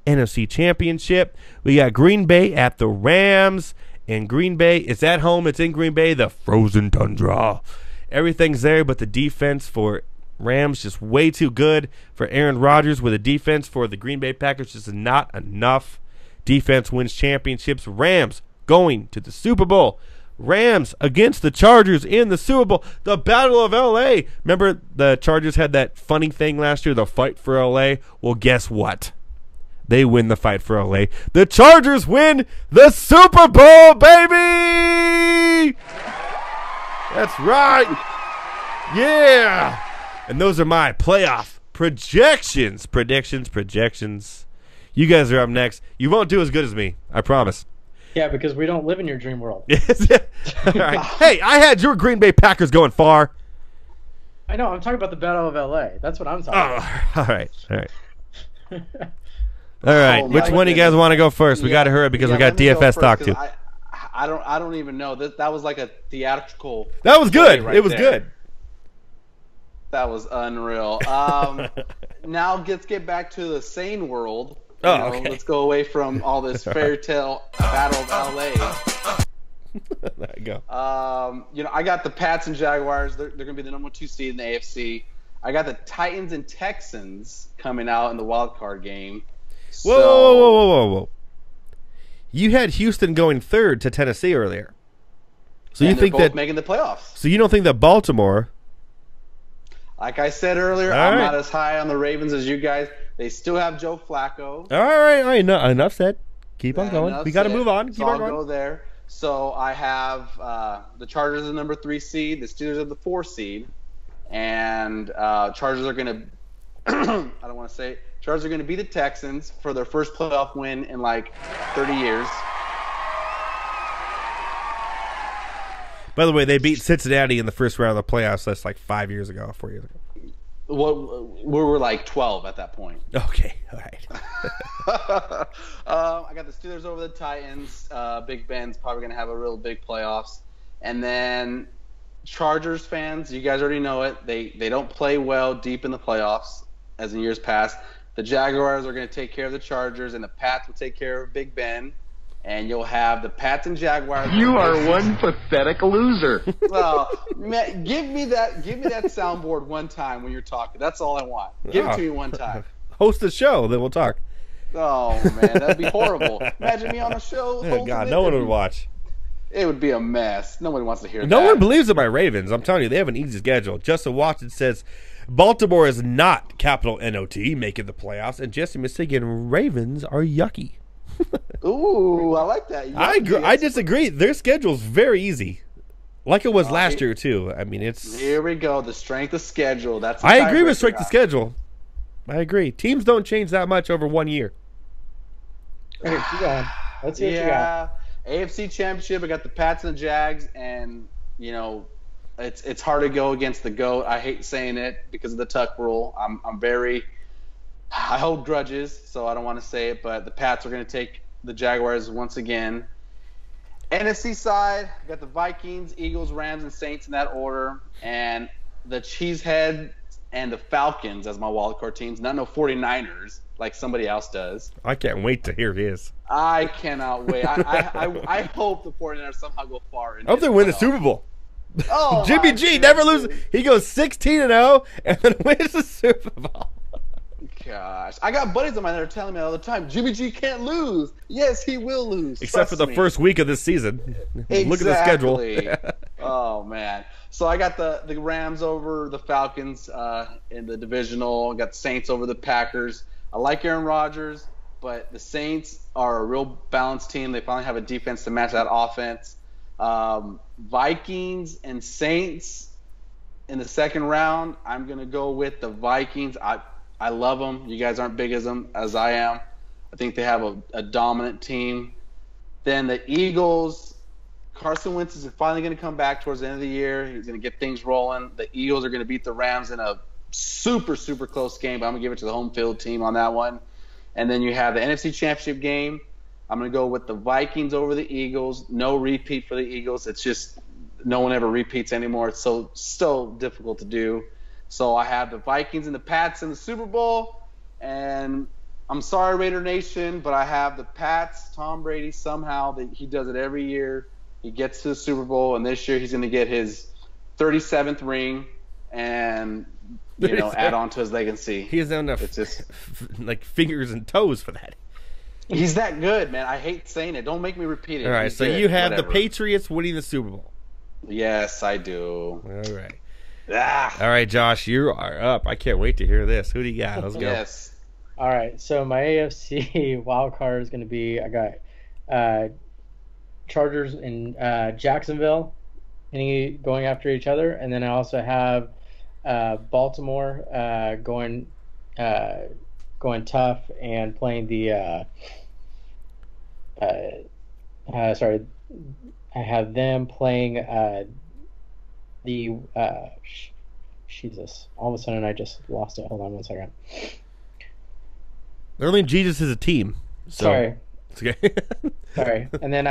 S1: NFC Championship. We got Green Bay at the Rams, and Green Bay is at home. It's in Green Bay, the frozen tundra. Everything's there, but the defense for Rams just way too good for Aaron Rodgers, with a defense for the Green Bay Packers just not enough. Defense wins championships. Rams going to the Super Bowl. Rams against the Chargers in the Super Bowl. The Battle of L.A. Remember the Chargers had that funny thing last year, the fight for L.A.? Well, guess what? They win the fight for LA. The Chargers win the Super Bowl, baby! That's right. Yeah. And those are my playoff projections. Predictions. You guys are up next. You won't do as good as me, I promise.
S3: Yeah, because we don't live in your dream world.
S1: All right. Hey, I had your Green Bay Packers going far.
S3: I know. I'm talking about the Battle of LA. That's what I'm talking about.
S1: All right. All right, which one do you guys want to go first? We got to hurry because we got DFS talk too.
S4: I don't even know. That was like a theatrical.
S1: That was good.
S4: Right,
S1: it was good.
S4: That was unreal. Now let's get back to the sane world.
S1: Okay.
S4: Let's go away from all this fairy tale Battle of LA.
S1: There you go.
S4: I got the Pats and Jaguars. They're going to be the number 2 seed in the AFC. I got the Titans and Texans coming out in the wild card game.
S1: Whoa. You had Houston going third to Tennessee earlier. So you think
S4: both making the playoffs.
S1: So you don't think that Baltimore?
S4: Like I said earlier, I'm not as high on the Ravens as you guys. They still have Joe Flacco.
S1: All right. Enough said. Keep on going. We got to move on.
S4: I'll go there. So I have the Chargers are the number 3 seed. The Steelers are the 4 seed. And Chargers are going to I don't want to say it. Chargers are going to beat the Texans for their first playoff win in like 30 years.
S1: By the way, they beat Cincinnati in the first round of the playoffs. That's like 4 years ago.
S4: Well, we were like 12 at that point.
S1: Okay, all right.
S4: I got the Steelers over the Titans. Big Ben's probably going to have a real big playoffs. And then Chargers fans, you guys already know it. They don't play well deep in the playoffs as in years past. The Jaguars are going to take care of the Chargers, and the Pats will take care of Big Ben. And you'll have the Pats and Jaguars.
S2: You are one pathetic loser.
S4: Well, man, give me that soundboard one time when you're talking. That's all I want. Give it to me one time.
S1: Host the show, then we'll talk.
S4: Oh man, that'd be horrible. Imagine me on a show.
S1: Oh, God, no one would watch.
S4: It would be a mess. Nobody wants to hear that.
S1: No one believes in my Ravens. I'm telling you, they have an easy schedule. Justin Watson says Baltimore is not, capital N-O-T, making the playoffs, and Jesse Mistaken Ravens are yucky.
S4: Ooh, I like that.
S1: I agree. I disagree. Their schedule's very easy, like it was last year too. I mean, it's
S4: here we go. The strength of schedule.
S1: I agree with strength of schedule. I agree. Teams don't change that much over 1 year.
S3: Okay, keep going. Let's see what you got.
S4: AFC Championship. I got the Pats and the Jags, and it's hard to go against the GOAT. I hate saying it because of the Tuck rule. I hold grudges, so I don't want to say it, but the Pats are going to take the Jaguars once again. NFC side, got the Vikings, Eagles, Rams, and Saints in that order, and the Cheesehead and the Falcons as my wildcard teams. Not no 49ers like somebody else does.
S1: I can't wait to hear his.
S4: I cannot wait. I hope the 49ers somehow go far.
S1: I hope they win the Super Bowl.
S4: Oh,
S1: Jimmy G never loses. He goes 16-0 and then wins the Super Bowl.
S4: Gosh, I got buddies of mine that are telling me all the time, Jimmy G can't lose. Yes, he will lose.
S1: Except for the first week of this season.
S4: Exactly.
S1: Look at the schedule.
S4: Oh, man. So I got the Rams over the Falcons in the divisional. I got the Saints over the Packers. I like Aaron Rodgers, but the Saints are a real balanced team. They finally have a defense to match that offense. Vikings and Saints in the second round. I'm going to go with the Vikings. I love them. You guys aren't big as them as I am. I think they have a dominant team. Then the Eagles, Carson Wentz is finally going to come back towards the end of the year. He's going to get things rolling. The Eagles are going to beat the Rams in a super, super close game, but I'm going to give it to the home field team on that one. And then you have the NFC Championship game. I'm going to go with the Vikings over the Eagles. No repeat for the Eagles. It's just no one ever repeats anymore. It's so difficult to do. So I have the Vikings and the Pats in the Super Bowl. And I'm sorry, Raider Nation, but I have the Pats. Tom Brady, somehow, he does it every year. He gets to the Super Bowl, and this year he's going to get his 37th ring and add on to his legacy.
S1: He has enough like fingers and toes for that.
S4: He's that good, man. I hate saying it. Don't make me repeat it.
S1: All right, so you have the Patriots winning the Super Bowl.
S4: Yes, I do.
S1: All right.
S4: Ah.
S1: All right, Josh, you are up. I can't wait to hear this. Who do you got? Let's go.
S4: Yes.
S3: All right, so my AFC wild card is going to be, I got Chargers and Jacksonville going after each other, and then I also have Baltimore going tough and playing the I have them playing Jesus. All of a sudden I just lost it. Hold on 1 second.
S1: Early Jesus is a team. So.
S3: Sorry.
S1: It's okay.
S3: Sorry. And then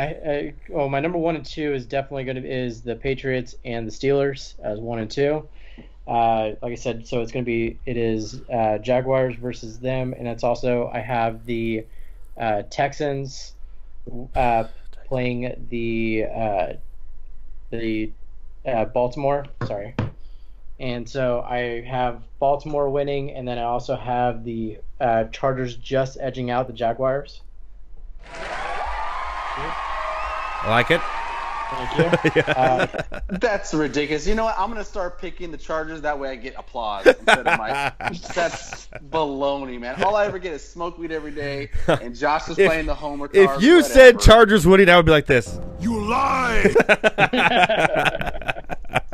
S3: my number 1 and 2 is definitely is the Patriots and the Steelers as 1 and 2. Like I said, so it is Jaguars versus them, and it's also I have the Texans playing the Baltimore. Sorry, and so I have Baltimore winning, and then I also have the Chargers just edging out the Jaguars.
S1: I like it.
S3: Thank you.
S4: That's ridiculous. You know what? I'm going to start picking the Chargers. That way I get applause instead of that's baloney, man. All I ever get is smoke weed every day, and Josh is playing the homer card.
S1: If you said Chargers winning, I would be like this. You lie!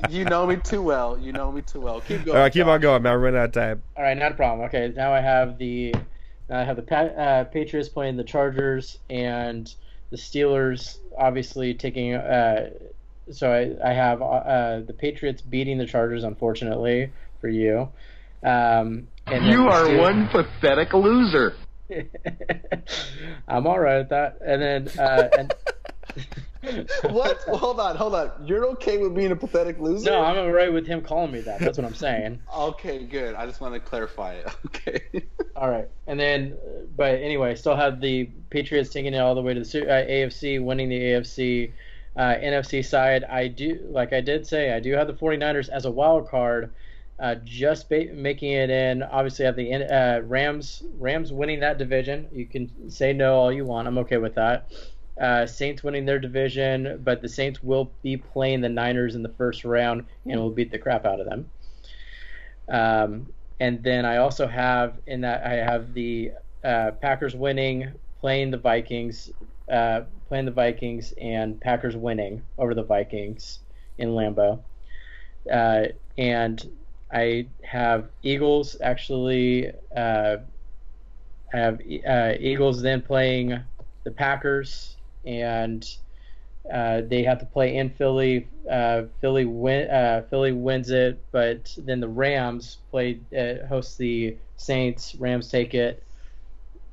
S4: You know me too well. Keep going.
S1: All right, keep on going, man. We're running out of time.
S3: All right, not a problem. Okay, now I have the Patriots playing the Chargers and the Steelers obviously taking so I have the Patriots beating the Chargers, unfortunately for you. And
S2: you are one pathetic loser.
S3: I'm all right with that. And then
S4: What? Hold on. You're okay with being a pathetic loser?
S3: No, I'm all right with him calling me that. That's what I'm saying.
S4: Okay, good. I just want to clarify it. Okay.
S3: All right. And then, but anyway, still have the Patriots taking it all the way to the AFC, winning the AFC. NFC side, I do have the 49ers as a wild card, just making it in. Obviously, I have the Rams winning that division. You can say no all you want. I'm okay with that. Saints winning their division, but the Saints will be playing the Niners in the first round and will beat the crap out of them. And then I also have the Packers winning, playing the Vikings, and Packers winning over the Vikings in Lambeau. And I have Eagles actually. I have Eagles then playing the Packers, and they have to play in Philly. Philly wins it, but then the Rams host the Saints. Rams take it,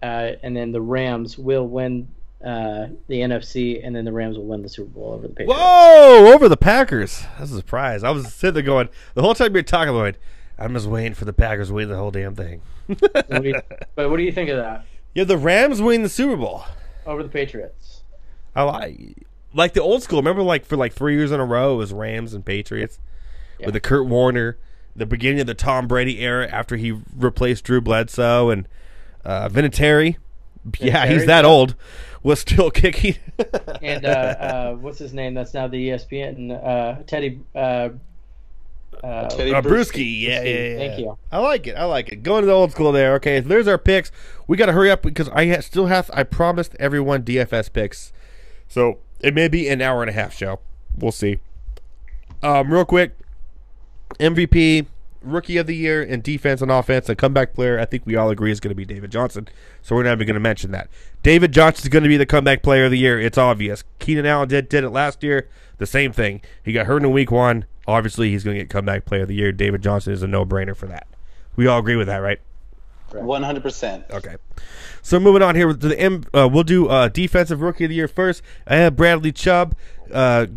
S3: and then the Rams will win the NFC, and then the Rams will win the Super Bowl over the Patriots.
S1: Whoa! Over the Packers. That's a surprise. I was sitting there going, the whole time you're talking about it, I'm just waiting for the Packers to win the whole damn thing.
S3: But what do you think of that?
S1: Yeah, the Rams win the Super Bowl.
S3: Over the Patriots.
S1: I like the old school. Remember, for 3 years in a row, it was Rams and Patriots with the Kurt Warner, the beginning of the Tom Brady era after he replaced Drew Bledsoe and Vinatieri. Yeah, he's that old. Was still kicking.
S3: And what's his name? That's now the ESPN Teddy.
S4: Teddy
S1: Bruschi. Yeah.
S3: Thank you.
S1: I like it. Going to the old school there. Okay, there's our picks. We got to hurry up because I promised everyone DFS picks So it may be an hour and a half show. We'll see. Real quick, MVP, Rookie of the Year, and defense and offense, and comeback player, I think we all agree is going to be David Johnson. So we're not even going to mention that. David Johnson is going to be the comeback player of the year. It's obvious. Keenan Allen did it last year. The same thing. He got hurt in week 1. Obviously, he's going to get comeback player of the year. David Johnson is a no-brainer for that. We all agree with that, right?
S4: 100%.
S1: Okay. So moving on here to the we'll do defensive rookie of the year first. I have Bradley Chubb, a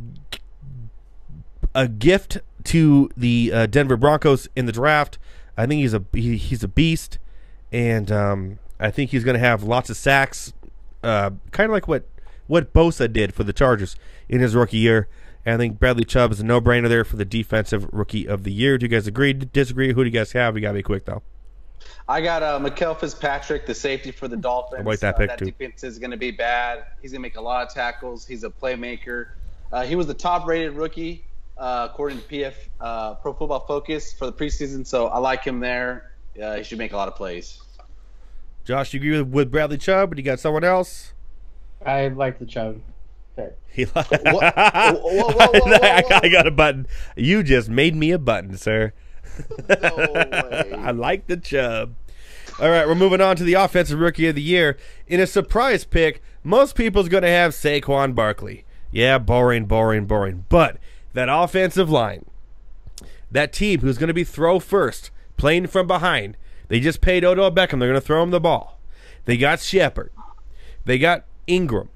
S1: gift to the Denver Broncos in the draft. I think he's a beast, and I think he's going to have lots of sacks, kind of like what Bosa did for the Chargers in his rookie year. And I think Bradley Chubb is a no-brainer there for the defensive rookie of the year. Do you guys agree? Disagree? Who do you guys have? We got to be quick though.
S4: I got Mikael Fitzpatrick, the safety for the Dolphins.
S1: I like that pick
S4: that
S1: too.
S4: defense is going to be bad. He's going to make a lot of tackles. He's a playmaker. He was the top-rated rookie according to Pro Football Focus for the preseason, so I like him there. He should make a lot of plays.
S1: Josh, you agree with Bradley Chubb, but you got someone else?
S3: I like the Chubb pick.
S1: I got a button. You just made me a button, sir.
S4: No way.
S1: I like the Chubb. All right, we're moving on to the offensive rookie of the year. In a surprise pick, most people's going to have Saquon Barkley. Yeah, boring. But that offensive line, that team who's going to be throw first, playing from behind, they just paid Odell Beckham. They're going to throw him the ball. They got Shepard. They got Ingram.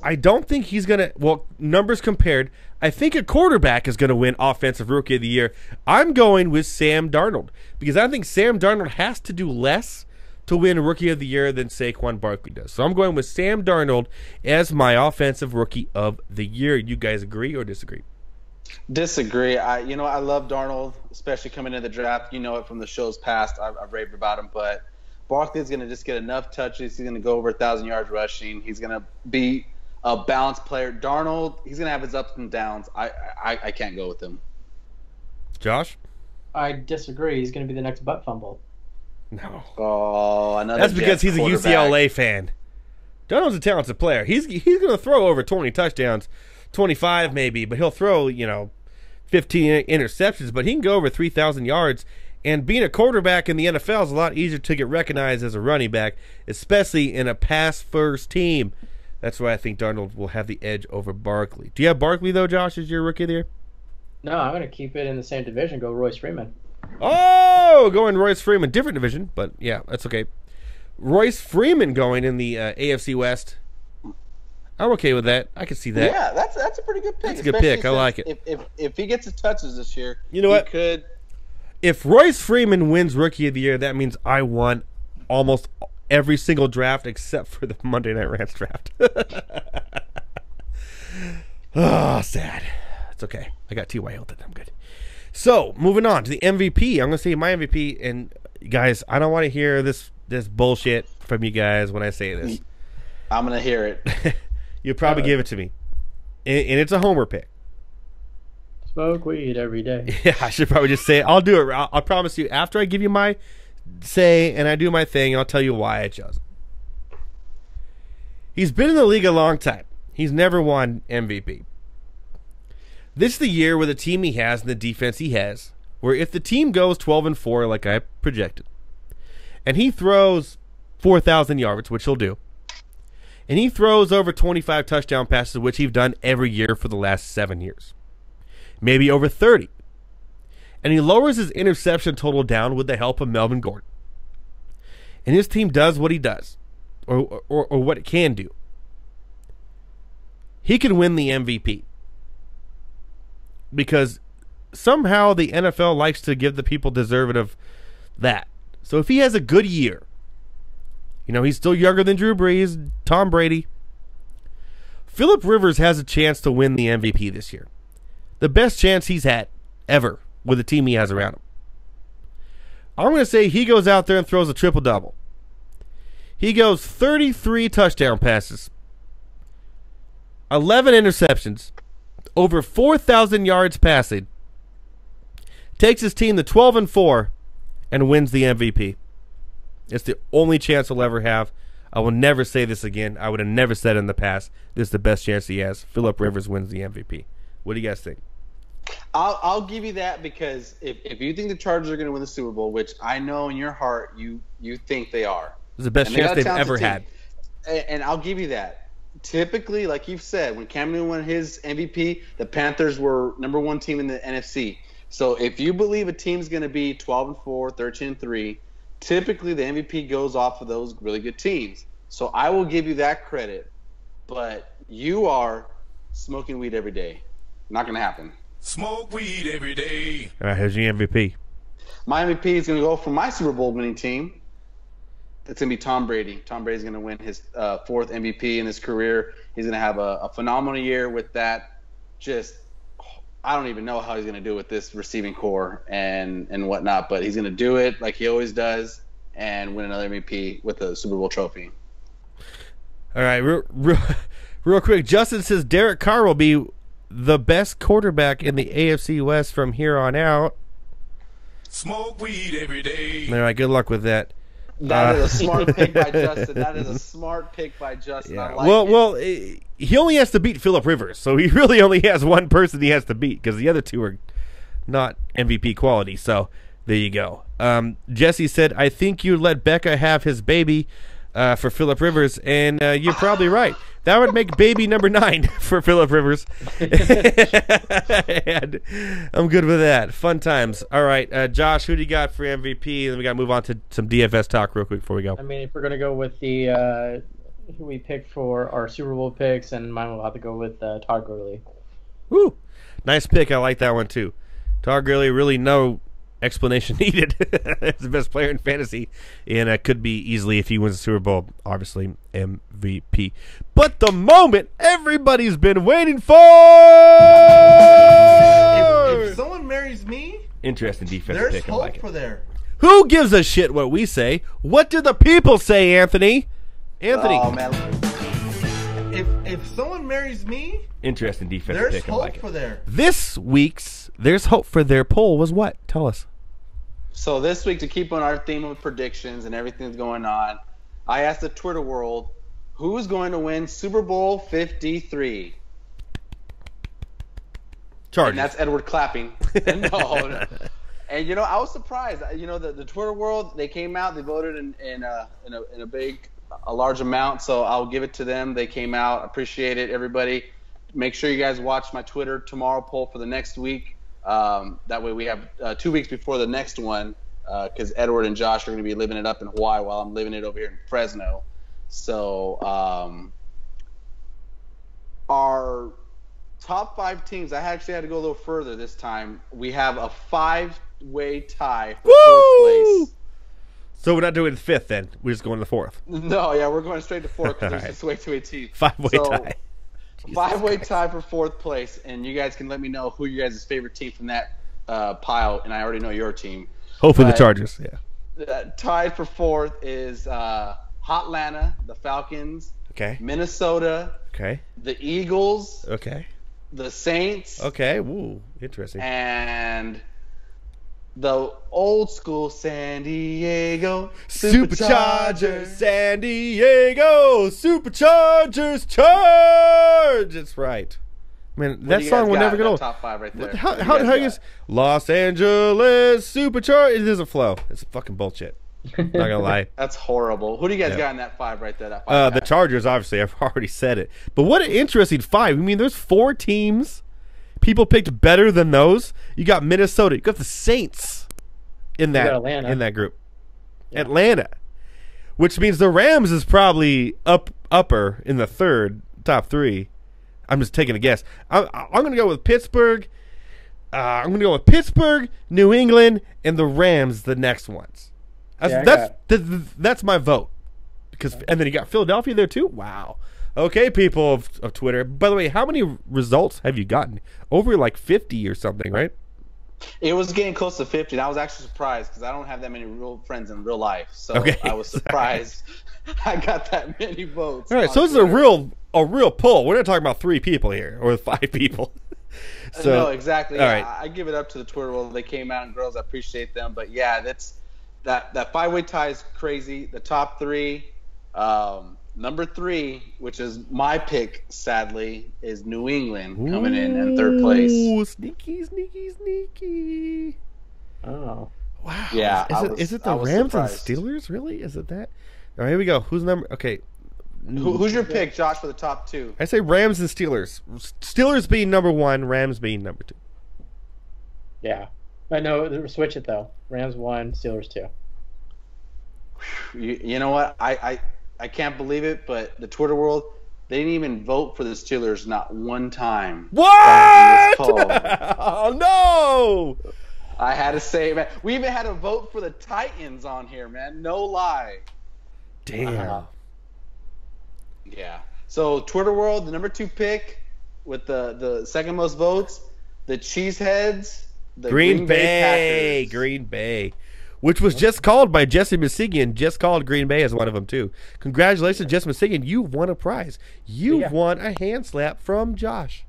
S1: I don't think he's going to, well, numbers compared, I think a quarterback is going to win Offensive Rookie of the Year. I'm going with Sam Darnold because I think Sam Darnold has to do less to win Rookie of the Year than Saquon Barkley does. So I'm going with Sam Darnold as my Offensive Rookie of the Year. You guys agree or disagree?
S4: Disagree. I love Darnold, especially coming into the draft. You know it from the shows past. I've raved about him, but Barkley's going to just get enough touches. He's going to go over 1,000 yards rushing. He's going to be a balanced player. Darnold, he's going to have his ups and downs. I can't go with him.
S1: Josh?
S3: I disagree. He's going to be the next butt fumble.
S1: No.
S4: Oh, another
S1: That's because he's a
S4: quarterback.
S1: UCLA fan. Darnold's a talented player. He's going to throw over 20 touchdowns, 25 maybe, but he'll throw, 15 interceptions, but he can go over 3,000 yards. And being a quarterback in the NFL is a lot easier to get recognized as a running back, especially in a pass-first team. That's why I think Darnold will have the edge over Barkley. Do you have Barkley, though, Josh, as your rookie of the year?
S3: No, I'm going to keep it in the same division. Go Royce Freeman.
S1: Oh, going Royce Freeman. Different division, but yeah, that's okay. Royce Freeman going in the AFC West. I'm okay with that. I can see that.
S4: Yeah, that's a pretty good pick.
S1: That's a good pick. I like it.
S4: If he gets his touches this year,
S1: you know what?
S4: He could.
S1: If Royce Freeman wins Rookie of the Year, that means I won almost every single draft except for the Monday Night Rants draft. Oh, sad. It's okay. I got T.Y. Hilton. I'm good. So, moving on to the MVP. I'm going to say my MVP, and guys, I don't want to hear this bullshit from you guys when I say this.
S4: I'm going to hear it.
S1: You'll probably give it to me. And it's a homer pick.
S3: Smoke weed every day.
S1: Yeah, I should probably just say it. I'll do it. I'll promise you, after I give you my say and I do my thing, I'll tell you why I chose it. He's been in the league a long time. He's never won MVP. This is the year with the team he has and the defense he has, where if the team goes 12-4 like I projected, and he throws 4,000 yards, which he'll do, and he throws over 25 touchdown passes, which he's done every year for the last 7 years, maybe over 30, and he lowers his interception total down with the help of Melvin Gordon, and his team does what he does, or what it can do, he can win the MVP. Because somehow the NFL likes to give the people deserving of that. So if he has a good year, he's still younger than Drew Brees, Tom Brady. Phillip Rivers has a chance to win the MVP this year. The best chance he's had ever with the team he has around him. I'm going to say he goes out there and throws a triple-double. He goes 33 touchdown passes, 11 interceptions, over 4,000 yards passing, takes his team to 12-4, and wins the MVP. It's the only chance he'll ever have. I will never say this again. I would have never said it in the past. This is the best chance he has. Phillip Rivers wins the MVP. What do you guys think?
S4: I'll give you that because if you think the Chargers are going to win the Super Bowl, which I know in your heart you think they are.
S1: This is the best chance they've ever had.
S4: And I'll give you that. Typically, like you've said, when Cam Newton won his MVP, the Panthers were #1 team in the NFC. So if you believe a team's going to be 12-4, 13-3, typically the MVP goes off of those really good teams. So I will give you that credit. But you are smoking weed every day. Not going to happen.
S5: Smoke weed every day.
S1: All right, who's your MVP?
S4: My MVP is going to go for my Super Bowl winning team. It's going to be Tom Brady. Tom Brady's going to win his 4th MVP in his career. He's going to have a phenomenal year with that. I don't even know how he's going to do it with this receiving core and whatnot, but he's going to do it like he always does and win another MVP with a Super Bowl trophy.
S1: All right, real quick. Justin says Derek Carr will be the best quarterback in the AFC West from here on out.
S5: Smoke weed every day.
S1: All right, good luck with that.
S4: That is a smart pick by Justin. That is a smart pick by Justin.
S1: Yeah.
S4: I like it.
S1: Well, he only has to beat Phillip Rivers, so he really only has one person he has to beat because the other two are not MVP quality. So there you go. Jesse said, I think you let Becca have his baby for Phillip Rivers, and you're probably right. That would make baby number 9 for Phillip Rivers. And I'm good with that. Fun times. All right, Josh, who do you got for MVP? And then we got to move on to some DFS talk real quick before we go.
S3: I mean, if we're going to go with the who we picked for our Super Bowl picks, and mine will have to go with Todd Gurley.
S1: Woo! Nice pick. I like that one, too. Todd Gurley, really no explanation needed. He's the best player in fantasy, and could be easily, if he wins the Super Bowl, obviously MVP. But the moment everybody's been waiting for.
S6: If someone marries me,
S1: Interesting defense
S6: there's
S1: pick. I
S6: hope
S1: like it.
S6: for there.
S1: Who gives a shit what we say? What do the people say, Anthony? Anthony.
S4: Oh, man.
S6: If someone marries me,
S1: Interesting defense
S6: there's
S1: pick. I
S6: hope
S1: like it.
S6: for there.
S1: This week's There's Hope for Their poll was what? Tell us.
S4: So this week, to keep on our theme of predictions and everything that's going on, I asked the Twitter world, who's going to win Super Bowl 53?
S1: Chargers.
S4: And that's Edward clapping. No. And, I was surprised. The Twitter world, they came out, they voted in a large amount, so I'll give it to them. They came out. Appreciate it, everybody. Make sure you guys watch my Twitter tomorrow poll for the next week. That way we have 2 weeks before the next one, because Edward and Josh are going to be living it up in Hawaii while I'm living it over here in Fresno. So our top 5 teams, I actually had to go a little further this time. We have a 5-way tie for 4th place.
S1: So we're not doing 5th then. We're just going to the 4th.
S4: No, yeah, we're going straight to 4th because there's
S1: All
S4: just way too many teams.
S1: 5-way tie.
S4: 5-way tie for 4th place, and you guys can let me know who your guys' favorite team from that pile, and I already know your team.
S1: Hopefully the Chargers, yeah.
S4: Tied for 4th is Hotlanta, the Falcons,
S1: Okay.
S4: Minnesota,
S1: Okay.
S4: the Eagles,
S1: Okay.
S4: the Saints,
S1: Okay. Woo. Interesting.
S4: and the old school San Diego
S1: Superchargers, San Diego, Superchargers, charge! That's right. Man,
S4: What
S1: that
S4: do you
S1: song
S4: guys
S1: will
S4: got?
S1: never get
S4: That
S1: old.
S4: Top 5 right there.
S1: How
S4: What do
S1: how
S4: you
S1: how
S4: guys
S1: you
S4: got?
S1: Los Angeles Superchargers? It doesn't flow. It's fucking bullshit. Not gonna lie.
S4: That's horrible. Who do you guys
S1: Yeah.
S4: got in that 5 right there? That 5
S1: The Chargers, obviously, I've already said it. But what an interesting 5. I mean, there's 4 teams. People picked better than those. You got Minnesota. You got the Saints in
S3: got
S1: that
S3: Atlanta.
S1: in that group. Yeah. Atlanta, which means the Rams is probably upper in the top 3. I'm just taking a guess. I'm going to go with Pittsburgh. I'm going to go with Pittsburgh, New England, and the Rams. The next ones. That's my vote. And then you got Philadelphia there too. Wow. Okay, people of Twitter. By the way, how many results have you gotten? Over like 50 or something, right?
S4: It was getting close to 50, and I was actually surprised because I don't have that many real friends in real life. So
S1: Okay.
S4: I was surprised I got that many votes.
S1: All right, so this is a real poll. We're not talking about 3 people here or 5 people. So,
S4: no, exactly.
S1: all
S4: Yeah,
S1: right.
S4: I give it up to the Twitter world. They came out, and girls, I appreciate them. But yeah, that 5-way tie is crazy. The top 3, Number 3, which is my pick, sadly, is New England coming in third place.
S1: Ooh, sneaky, sneaky, sneaky.
S3: Oh.
S1: Wow.
S4: Yeah,
S1: Is it
S4: I
S1: the
S4: was
S1: Rams
S4: surprised.
S1: and Steelers? Really? Is it that? All right, here we go. Who's number? Okay.
S4: Who's your pick, Josh, for the top 2?
S1: I say Rams and Steelers. Steelers being number 1, Rams being number 2.
S3: Yeah. I know. Switch it though. Rams 1, Steelers 2.
S4: You know what? I can't believe it, but the Twitter world, they didn't even vote for the Steelers not one time.
S1: What?
S4: In this poll.
S1: Oh no!
S4: I had to say, man, we even had a vote for the Titans on here, man. No lie.
S1: Damn.
S4: Yeah. So Twitter world, the number 2 pick with the second most votes, the Cheeseheads, the
S1: Green Bay,
S4: Packers.
S1: Green Bay, which was just called by Jesse Masigian. Just called Green Bay as one of them too. Congratulations, Jesse Masigian. You've won a prize. You've won a hand slap from Josh.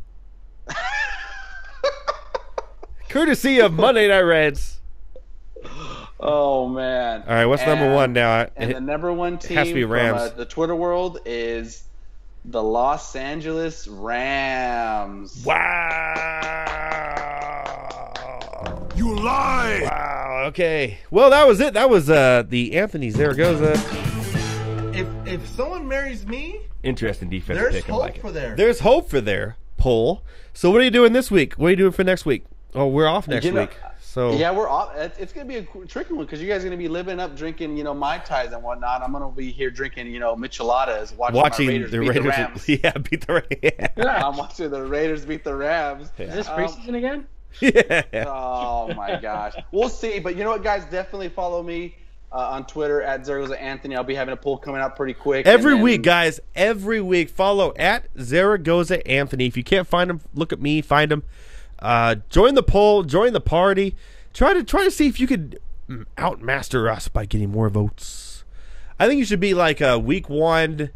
S1: Courtesy of Monday Night Reds.
S4: Oh man!
S1: All right, what's number 1 now?
S4: And the number 1 team
S1: has to be Rams.
S4: from the Twitter world is the Los Angeles Rams.
S1: Wow!
S5: You lie!
S1: Wow. Okay. Well, that was it. That was the Anthony Zaragoza.
S6: If someone marries me,
S1: Interesting defensive
S6: there's
S1: pick. I
S6: hope
S1: like it.
S6: for there.
S1: There's hope for their poll. So what are you doing this week? What are you doing for next week? Oh, we're off next
S4: You know,
S1: week. So
S4: yeah, we're off. It's gonna be a tricky one because you guys are gonna be living up, drinking, Mai Tais and whatnot. I'm gonna be here drinking, micheladas, watching my Raiders
S1: the
S4: beat
S1: Raiders.
S4: the Rams.
S1: Yeah, beat the Rams.
S4: I'm watching the Raiders beat the Rams.
S3: Is this preseason again?
S1: Yeah.
S4: Oh my gosh, we'll see. But you know what, guys, definitely follow me on Twitter at Zaragoza Anthony. I'll be having a poll coming out pretty quick.
S1: Every
S4: and then-
S1: week, guys. Every week, follow at Zaragoza Anthony. If you can't find him, look at me. Find him. Join the poll. Join the party. Try to see if you could outmaster us by getting more votes. I think you should be like a week 1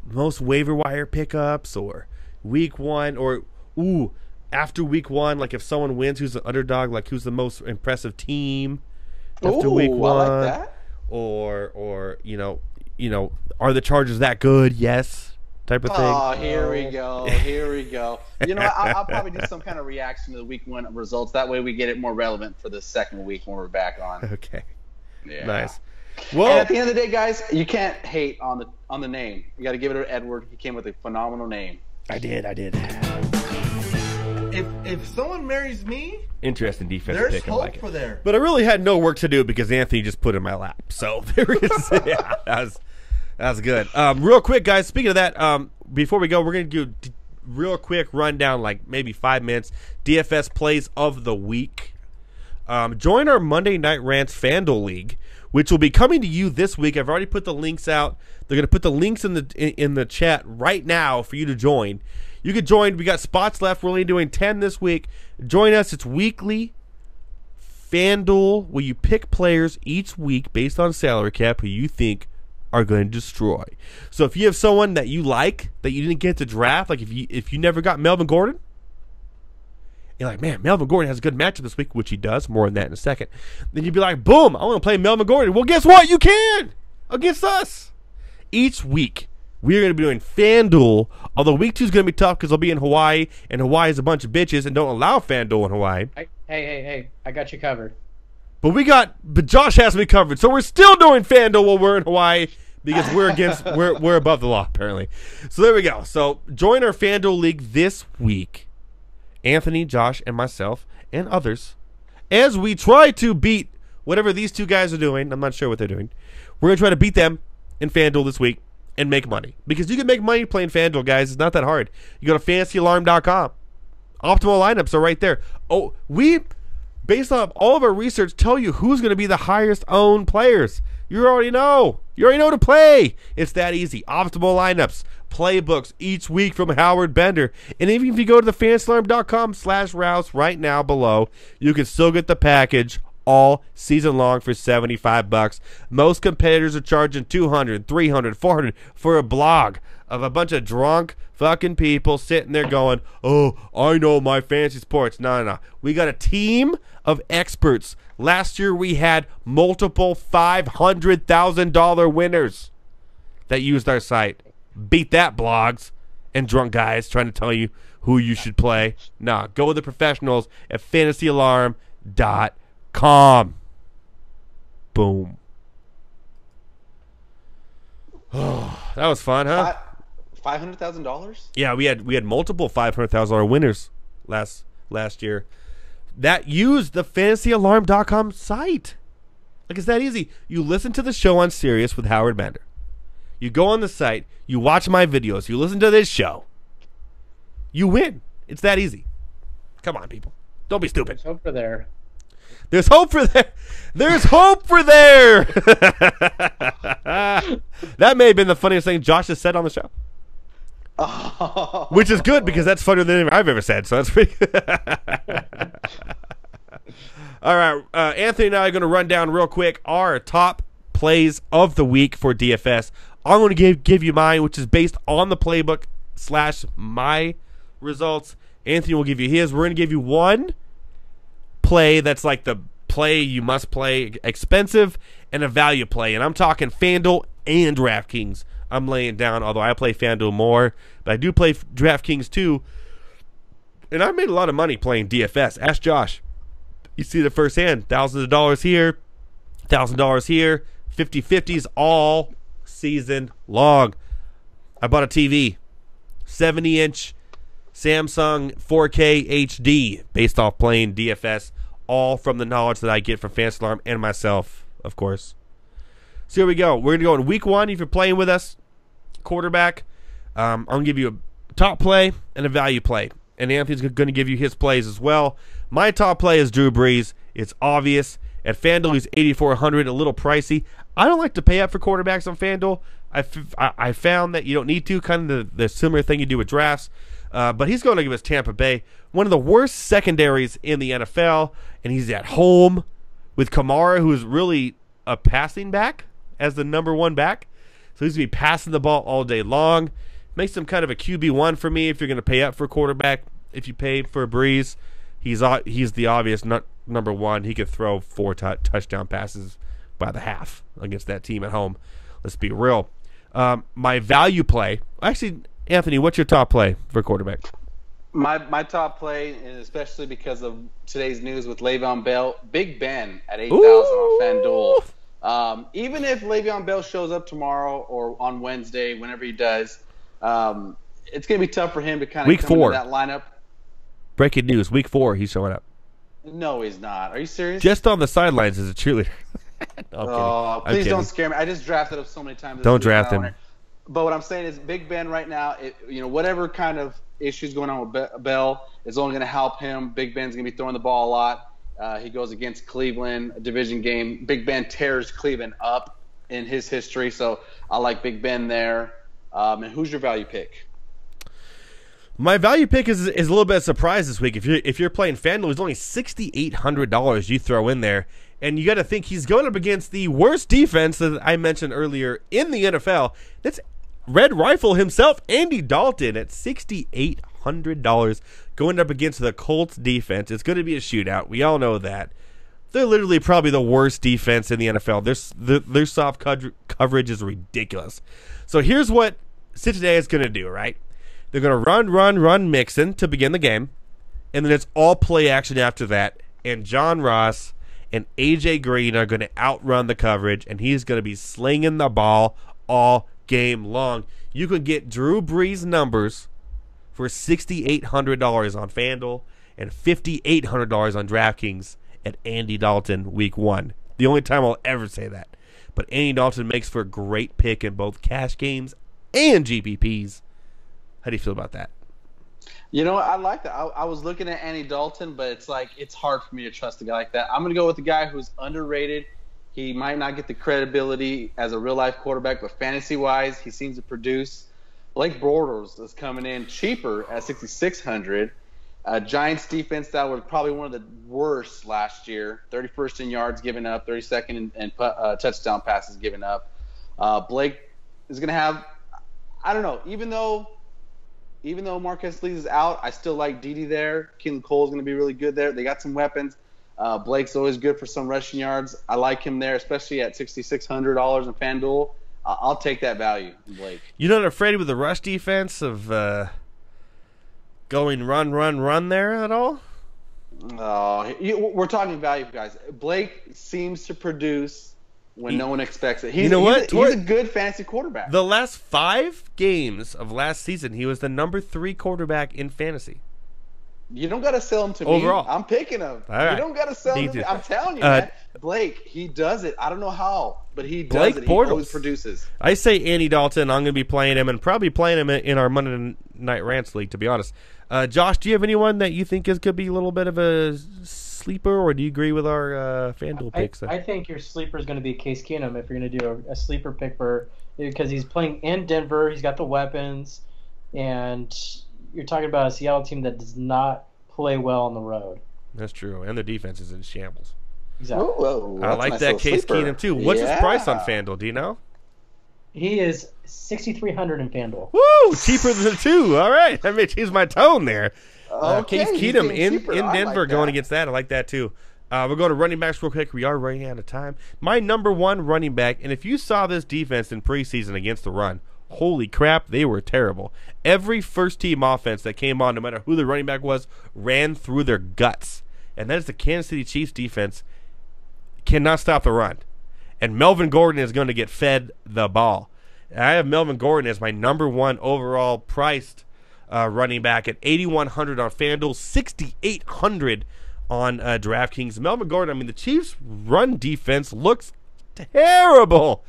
S1: most waiver wire pickups, or week 1, or after week 1, like if someone wins, who's the underdog, like who's the most impressive team after week 1,
S4: I like that.
S1: or are the Chargers that good? Yes. Type of thing.
S4: Oh, here we go. Here we go. You know what? I'll probably do some kind of reaction to the week 1 results. That way we get it more relevant for the second week when we're back on.
S1: Okay.
S4: Yeah.
S1: Nice.
S4: And
S1: Well,
S4: at the end of the day, guys, you can't hate on the name. You got to give it to Edward. He came with a phenomenal name.
S1: I did.
S6: If someone marries me,
S1: Interesting defensive
S6: there's
S1: pick. I
S6: hope
S1: like it.
S6: for there.
S1: But I really had no work to do because Anthony just put it in my lap. So there is. Yeah, that's good. Real quick, guys. Speaking of that, before we go, we're going to do real quick rundown, like maybe 5 minutes. DFS plays of the week. Join our Monday Night Rants FanDuel League, which will be coming to you this week. I've already put the links out. They're going to put the links in the chat right now for you to join. You can join. We got spots left. We're only doing 10 this week. Join us. It's weekly FanDuel, where you pick players each week based on salary cap who you think are going to destroy. So if you have someone that you like that you didn't get to draft, like if you never got Melvin Gordon, you're like, man, Melvin Gordon has a good matchup this week, which he does. More on that in a second. Then you'd be like, boom, I want to play Melvin Gordon. Well, guess what? You can against us. Each week, we're going to be doing FanDuel, although week 2 is going to be tough because I'll be in Hawaii, and Hawaii is a bunch of bitches and don't allow FanDuel in Hawaii.
S3: Hey, I got you covered.
S1: But Josh has me covered, so we're still doing FanDuel while we're in Hawaii because we're above the law, apparently. So there we go. So join our FanDuel League this week. Anthony, Josh, and myself, and others, as we try to beat whatever these two guys are doing. I'm not sure what they're doing. We're going to try to beat them in FanDuel this week and make money. Because you can make money playing FanDuel, guys. It's not that hard. You go to fantasyalarm.com. Optimal lineups are right there. Oh, we, based on all of our research, tell you who's going to be the highest owned players. You already know. You already know to play. It's that easy. Optimal lineups, playbooks each week from Howard Bender. And even if you go to the fantasyalarm.com/Rouse right now below, you can still get the package all season long for $75. Most competitors are charging $200, $300, $400 for a blog of a bunch of drunk fucking people sitting there going, oh, I know my fantasy sports. No. We got a team of experts. Last year we had multiple $500,000 winners. that used our site. Beat that, blogs and drunk guys trying to tell you who you should play. Nah, go with the professionals at fantasyalarm.com. Boom. Oh, that was fun, huh?
S4: $500,000?
S1: Yeah, we had multiple $500,000 winners last year that used the fantasyalarm.com site. Like, it's that easy. You listen to the show on Sirius with Howard Bender. You go on the site, you watch my videos, you listen to this show. You win. It's that easy. Come on, people. Don't be stupid.
S3: There's hope for there.
S1: There's hope for there. There's hope for there. That may have been the funniest thing Josh has said on the show.
S4: Oh.
S1: Which is good because that's funnier than I've ever said. So that's pretty good. All right. Anthony and I are going to run down real quick our top plays of the week for DFS. I'm going to give you mine, which is based on the playbook / my results. Anthony will give you his. We're going to give you one play that's like the play you must play, expensive, and a value play. And I'm talking FanDuel and DraftKings. I'm laying down, although I play FanDuel more, but I do play DraftKings too. And I made a lot of money playing DFS. Ask Josh. You see the firsthand. Thousands of dollars here, $1,000 here, 50-50s all season long. I bought a TV, 70-inch Samsung 4K HD, based off playing DFS, all from the knowledge that I get from Fantasy Alarm and myself, of course. So here we go. We're going to go in week 1 if you're playing with us. Quarterback. I'm going to give you a top play and a value play. And Anthony's going to give you his plays as well. My top play is Drew Brees. It's obvious. At FanDuel, he's $8,400, a little pricey. I don't like to pay up for quarterbacks on FanDuel. I found that you don't need to, kind of the similar thing you do with drafts. But he's going to give us Tampa Bay, one of the worst secondaries in the NFL, and he's at home with Kamara, who is really a passing back as the number 1 back. So he's going to be passing the ball all day long. Makes him kind of a QB1 for me if you're going to pay up for a quarterback. If you pay for a Breeze, he's the obvious number 1. He could throw 4 touchdown passes by the half against that team at home. Let's be real. My value play. Actually, Anthony, what's your top play for quarterback?
S4: My top play, and especially because of today's news with Le'Veon Bell, Big Ben at 8,000 on FanDuel. Even if Le'Veon Bell shows up tomorrow or on Wednesday, whenever he does, it's going to be tough for him to kind of come into that lineup.
S1: Breaking news, week 4, he's showing up.
S4: No, he's not. Are you serious?
S1: Just on the sidelines as a cheerleader.
S4: No, please don't scare me. I just drafted up so many times.
S1: Don't draft him.
S4: But what I'm saying is Big Ben right now, whatever kind of issues going on with Bell is only going to help him. Big Ben's going to be throwing the ball a lot. He goes against Cleveland, a division game. Big Ben tears Cleveland up in his history, so I like Big Ben there. And who's your value pick?
S1: My value pick is a little bit of a surprise this week. If you're playing FanDuel, it's only $6,800 you throw in there. And you got to think he's going up against the worst defense that I mentioned earlier in the NFL. That's Red Rifle himself, Andy Dalton, at $6,800 going up against the Colts defense. It's going to be a shootout. We all know that. They're literally probably the worst defense in the NFL. Their soft coverage is ridiculous. So here's what Cincinnati is going to do, right? They're going to run Mixon to begin the game, and then it's all play action after that. And John Ross and A.J. Green are going to outrun the coverage, and he's going to be slinging the ball all game long. You can get Drew Brees numbers for $6,800 on FanDuel and $5,800 on DraftKings at Andy Dalton week 1. The only time I'll ever say that. But Andy Dalton makes for a great pick in both cash games and GPPs. How do you feel about that?
S4: I like that. I was looking at Andy Dalton, but it's hard for me to trust a guy like that. I'm going to go with the guy who's underrated. He might not get the credibility as a real-life quarterback, but fantasy-wise, he seems to produce. Blake Bortles is coming in cheaper at $6,600. Giants defense that was probably one of the worst last year. 31st in yards given up, 32nd in touchdown passes given up. Blake is going to have, I don't know, even though Marquez Lee is out, I still like Dede there. Keelan Cole's going to be really good there. They got some weapons. Blake's always good for some rushing yards. I like him there, especially at $6,600 in FanDuel. I'll take that value, Blake.
S1: You're not afraid with the rush defense of going run there at all?
S4: We're talking value, guys. Blake seems to produce when no one expects it.
S1: You know what?
S4: He's a good fantasy quarterback.
S1: The last 5 games of last season, he was the number 3 quarterback in fantasy.
S4: You don't got to sell him to
S1: Overall.
S4: me. I'm picking him.
S1: Right.
S4: You don't got to sell him to me. I'm telling you, man. Blake, he does it. I don't know how, but he does
S1: Blake
S4: it. He
S1: Bortles
S4: always produces.
S1: I say Andy Dalton. I'm going to be playing him and probably playing him in our Monday Night Rants League, to be honest. Josh, do you have anyone that you think could be a little bit of a sleeper, or do you agree with our FanDuel picks?
S3: I think your sleeper is going to be Case Keenum if you're going to do a sleeper pick because he's playing in Denver. He's got the weapons, and you're talking about a Seattle team that does not play well on the road.
S1: That's true, and their defense is in shambles.
S3: Exactly.
S4: Whoa,
S1: I like that Case Keenum too. What's his price on FanDuel? Do you know?
S3: He is $6,300 in FanDuel.
S1: Woo! Cheaper than the 2. All right, I may change my tone there.
S4: Okay,
S1: Case Keenum in
S4: I
S1: Denver
S4: like
S1: going
S4: that.
S1: against that. I like that too. We're going to running backs real quick. We are running out of time. My number 1 running back, and if you saw this defense in preseason against the run, holy crap, they were terrible. Every first-team offense that came on, no matter who the running back was, ran through their guts. And that is the Kansas City Chiefs defense. Cannot stop the run. And Melvin Gordon is going to get fed the ball. I have Melvin Gordon as my number 1 overall priced running back at $8,100 on FanDuel, $6,800 on DraftKings. Melvin Gordon, I mean, the Chiefs' run defense looks terrible.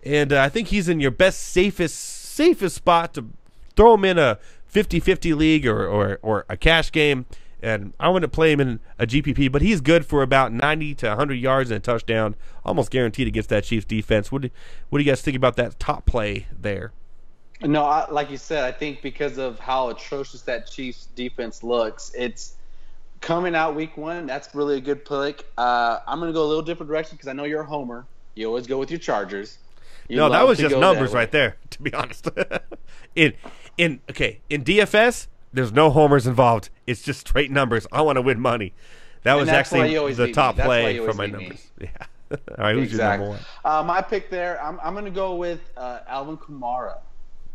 S1: And I think he's in your best, safest spot to throw him in a 50-50 league or a cash game. And I want to play him in a GPP, but he's good for about 90 to 100 yards and a touchdown, almost guaranteed against that Chiefs defense. What do you guys think about that top play there?
S4: No, like you said, I think because of how atrocious that Chiefs defense looks, it's coming out week 1. That's really a good pick. I'm going to go a little different direction because I know you're a homer. You always go with your Chargers.
S1: No, that was just numbers right there, to be honest. in DFS, there's no homers involved. It's just straight numbers. I want to win money. That was actually the top play for my numbers. Yeah. All right, who's your number 1?
S4: My pick there, I'm going to go with Alvin Kamara.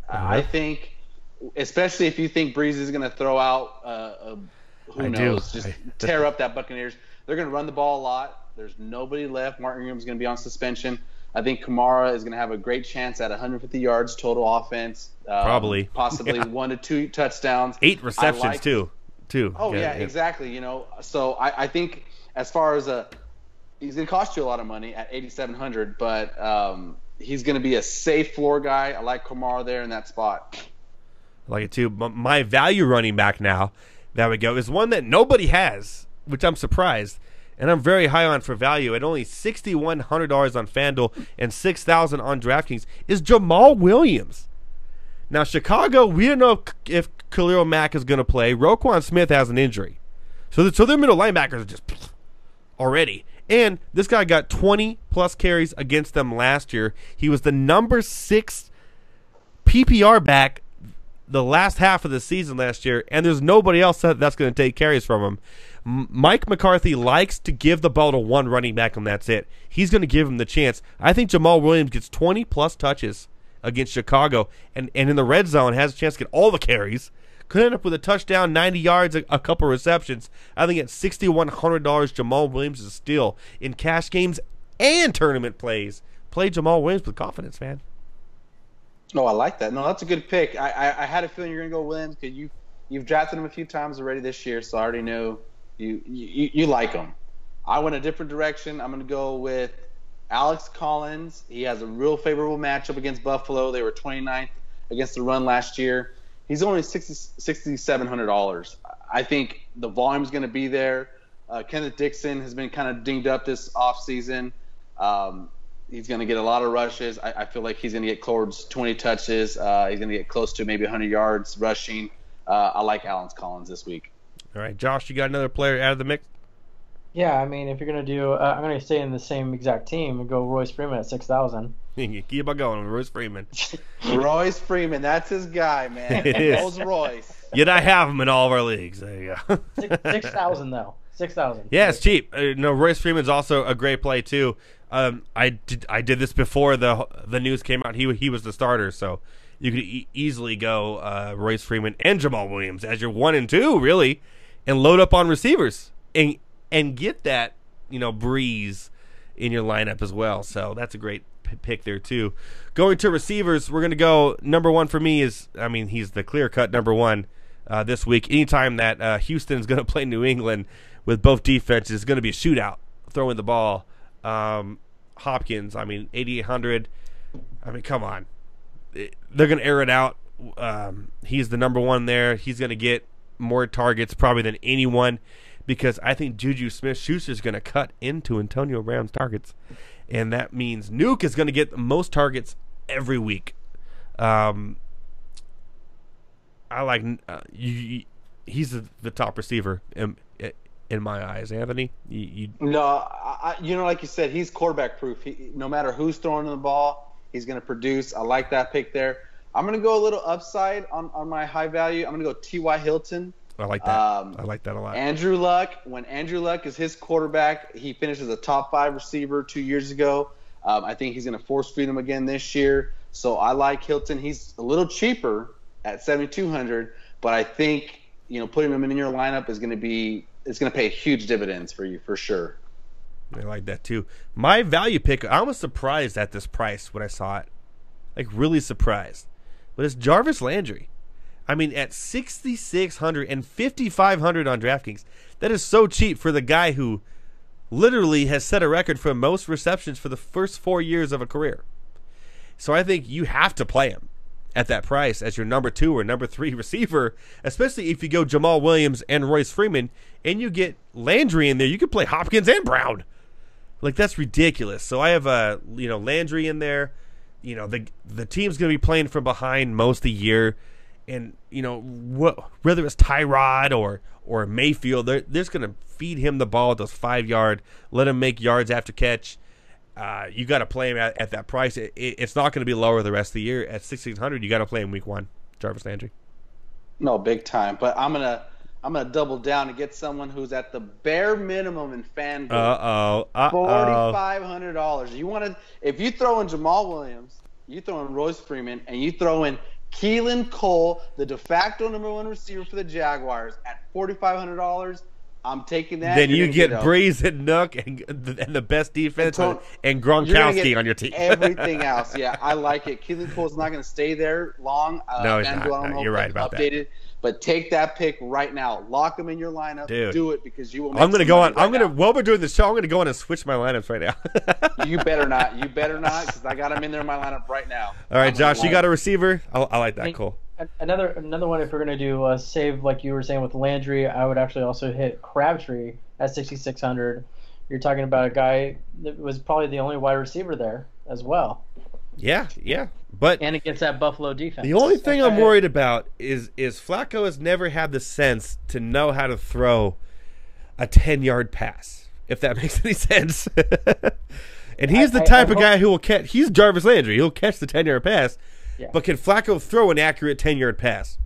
S4: I think, especially if you think Breeze is going to throw out, tear up that Buccaneers. They're going to run the ball a lot. There's nobody left. Mark Ingram's going to be on suspension. I think Kamara is going to have a great chance at 150 yards total offense.
S1: Probably.
S4: Possibly 1 to 2 touchdowns.
S1: 8 receptions, too.
S4: Oh, yeah, exactly. So I think as far as he's going to cost you a lot of money at $8,700, but he's going to be a safe floor guy. I like Kamara there in that spot.
S1: I like it, too. My value running back now, there we go, is one that nobody has, which I'm surprised. And I'm very high on for value at only $6,100 on FanDuel and $6,000 on DraftKings, is Jamal Williams. Now, Chicago, we don't know if Khalil Mack is going to play. Roquan Smith has an injury. So their middle linebackers are just already. And this guy got 20-plus carries against them last year. He was the number 6 PPR back the last half of the season last year, and there's nobody else that's going to take carries from him. Mike McCarthy likes to give the ball to one running back, and that's it. He's going to give him the chance. I think Jamal Williams gets 20-plus touches against Chicago, and in the red zone has a chance to get all the carries. Could end up with a touchdown, 90 yards, a couple receptions. I think at $6,100, Jamal Williams is a steal in cash games and tournament plays. Play Jamal Williams with confidence, man.
S4: Oh, I like that. No, that's a good pick. I had a feeling you're going to go Williams because you've drafted him a few times already this year, so I already know you like him. I went a different direction. I'm going to go with Alex Collins. He has a real favorable matchup against Buffalo. They were 29th against the run last year. He's only $6,700. I think the volume's going to be there. Kenneth Dixon has been kind of dinged up this offseason. He's going to get a lot of rushes. I feel like he's going to get towards 20 touches. He's going to get close to maybe 100 yards rushing. I like Alex Collins this week.
S1: All right, Josh, you got another player out of the mix?
S3: Yeah, I mean, if you're going to do I'm going to stay in the same exact team and go Royce Freeman at $6,000.
S1: Keep on going with Royce Freeman.
S4: Royce Freeman, that's his guy, man.
S1: It is.
S4: Those Royce.
S1: Yet I have him in all of our leagues. There you go.
S3: 6,000 though. 6,000.
S1: Yeah, it's cheap. Royce Freeman's also a great play too. I did this before the news came out. He was the starter, so you could easily go Royce Freeman and Jamal Williams as your 1 and 2, really, and load up on receivers and get that Breeze in your lineup as well. So that's a great pick there too. Going to receivers, we're going to go number 1 for me he's the clear-cut number 1 this week. Anytime that Houston is going to play New England with both defenses, it's going to be a shootout throwing the ball. Hopkins, 8,800. Come on. They're going to air it out. He's the number 1 there. He's going to get more targets probably than anyone because I think Juju Smith-Schuster is going to cut into Antonio Brown's targets. And that means Nuke is going to get the most targets every week. I like he's the top receiver in my eyes. Anthony,
S4: No, like you said, he's quarterback proof. No matter who's throwing the ball, he's going to produce. I like that pick there. I'm going to go a little upside on my high value. I'm going to go T.Y. Hilton.
S1: I like that. I like that a lot.
S4: Andrew Luck, when Andrew Luck is his quarterback, he finished as a top 5 receiver 2 years ago. I think he's going to force feed him again this year. So I like Hilton. He's a little cheaper at 7,200, but I think putting him in your lineup is going to pay huge dividends for you for sure.
S1: I like that too. My value pick, I was surprised at this price when I saw it, like really surprised. But it's Jarvis Landry. At 6,600 and 5,500 on DraftKings, that is so cheap for the guy who literally has set a record for most receptions for the first 4 years of a career. So I think you have to play him at that price as your number 2 or number 3 receiver, especially if you go Jamal Williams and Royce Freeman and you get Landry in there. You could play Hopkins and Brown. Like, that's ridiculous. So I have Landry in there. The team's going to be playing from behind most of the year. And, whether it's Tyrod or Mayfield, they're just going to feed him the ball at those 5-yard, let him make yards after catch. You got to play him at that price. It's not going to be lower the rest of the year. At 6,600, you got to play him week 1, Jarvis Landry.
S4: No, big time. But I'm gonna double down and get someone who's at the bare minimum in FanDuel. $4,500. If you throw in Jamal Williams, you throw in Royce Freeman, and you throw in Keelan Cole, the de facto number 1 receiver for the Jaguars, at $4,500, I'm taking that.
S1: Then you get Breeze and Nook and the best defense and Gronkowski on your team.
S4: Everything else, yeah, I like it. Keelan Cole's not going to stay there long.
S1: No, he's not. You're right about that.
S4: But take that pick right now. Lock him in your lineup.
S1: Dude.
S4: Do it because you will make
S1: I'm going to go on.
S4: Right
S1: while we're doing the show, I'm going to go on and switch my lineups right now.
S4: You better not. You better not because I got him in there in my lineup right now.
S1: All right, Josh, you got a receiver? I like that. Cool.
S3: Another one, if we're going to do save like you were saying with Landry, I would actually also hit Crabtree at 6,600. You're talking about a guy that was probably the only wide receiver there as well.
S1: Yeah. But
S3: and against that Buffalo defense.
S1: The only thing I'm worried about is Flacco has never had the sense to know how to throw a 10-yard pass, if that makes any sense. And he's the type of guy who will catch. He's Jarvis Landry. He'll catch the 10-yard pass. Yeah. But can Flacco throw an accurate 10-yard pass?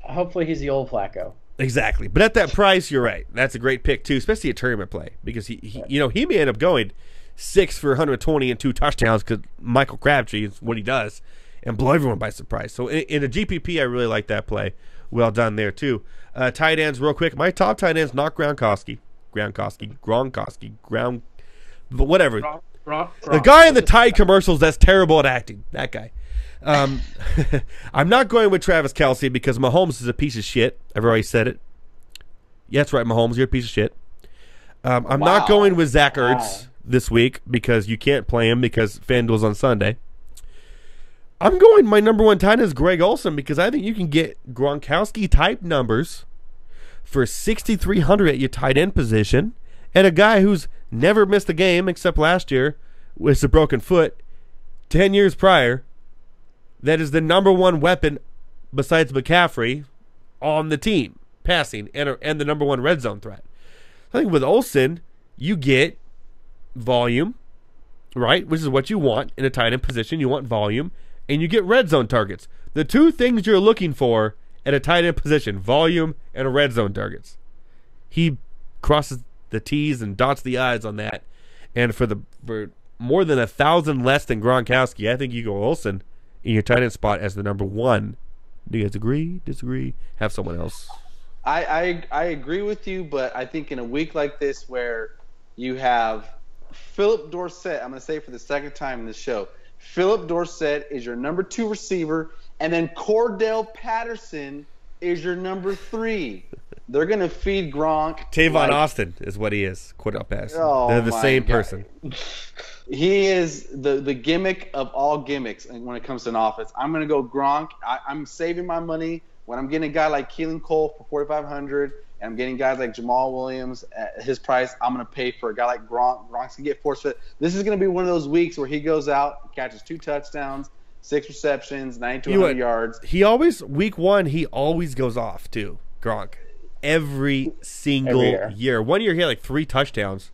S3: Hopefully he's the old Flacco.
S1: Exactly. But at that price, you're right. That's a great pick, too, especially a tournament play. Because, he may end up going 6 for 120 and 2 touchdowns because Michael Crabtree is what he does and blow everyone by surprise. So in a GPP, I really like that play. Well done there, too. Tight ends, real quick. My top tight ends, not Gronkowski. But whatever. The guy in the Tide commercials that's terrible at acting. That guy. I'm not going with Travis Kelce because Mahomes is a piece of shit. I've already said it. Yeah, that's right, Mahomes. You're a piece of shit. I'm not going with Zach Ertz this week because you can't play him because FanDuel's on Sunday. I'm going my number 1 tight end is Greg Olsen because I think you can get Gronkowski-type numbers for 6,300 at your tight end position and a guy who's never missed a game except last year with a broken foot 10 years prior. That is the number 1 weapon besides McCaffrey on the team, passing, and the number 1 red zone threat. I think with Olsen, you get volume, right, which is what you want in a tight end position. You want volume, and you get red zone targets. The 2 things you're looking for at a tight end position, volume and red zone targets. He crosses the T's and dots the I's on that. And for more than 1,000 less than Gronkowski, I think you go Olsen in your tight end spot as the number 1. Do you guys agree? Disagree? Have someone else?
S4: I agree with you, but I think in a week like this where you have Philip Dorsett, I'm going to say it for the second time in this show, Philip Dorsett is your number 2 receiver, and then Cordell Patterson is your number 3. They're going to feed Gronk.
S1: Tavon Austin is what he is. Cordell Patterson.
S4: Oh,
S1: they're the same
S4: God.
S1: person.
S4: He is the gimmick of all gimmicks when it comes to an offense. I'm going to go Gronk. I'm saving my money when I'm getting a guy like Keelan Cole for $4,500, and I'm getting guys like Jamal Williams at his price. I'm going to pay for a guy like Gronk. Gronk's going to get force fit. This is going to be one of those weeks where he goes out, catches 2 touchdowns, 6 receptions, 92 yards.
S1: Week 1, he always goes off too, Gronk. Every single year. One year he had like 3 touchdowns.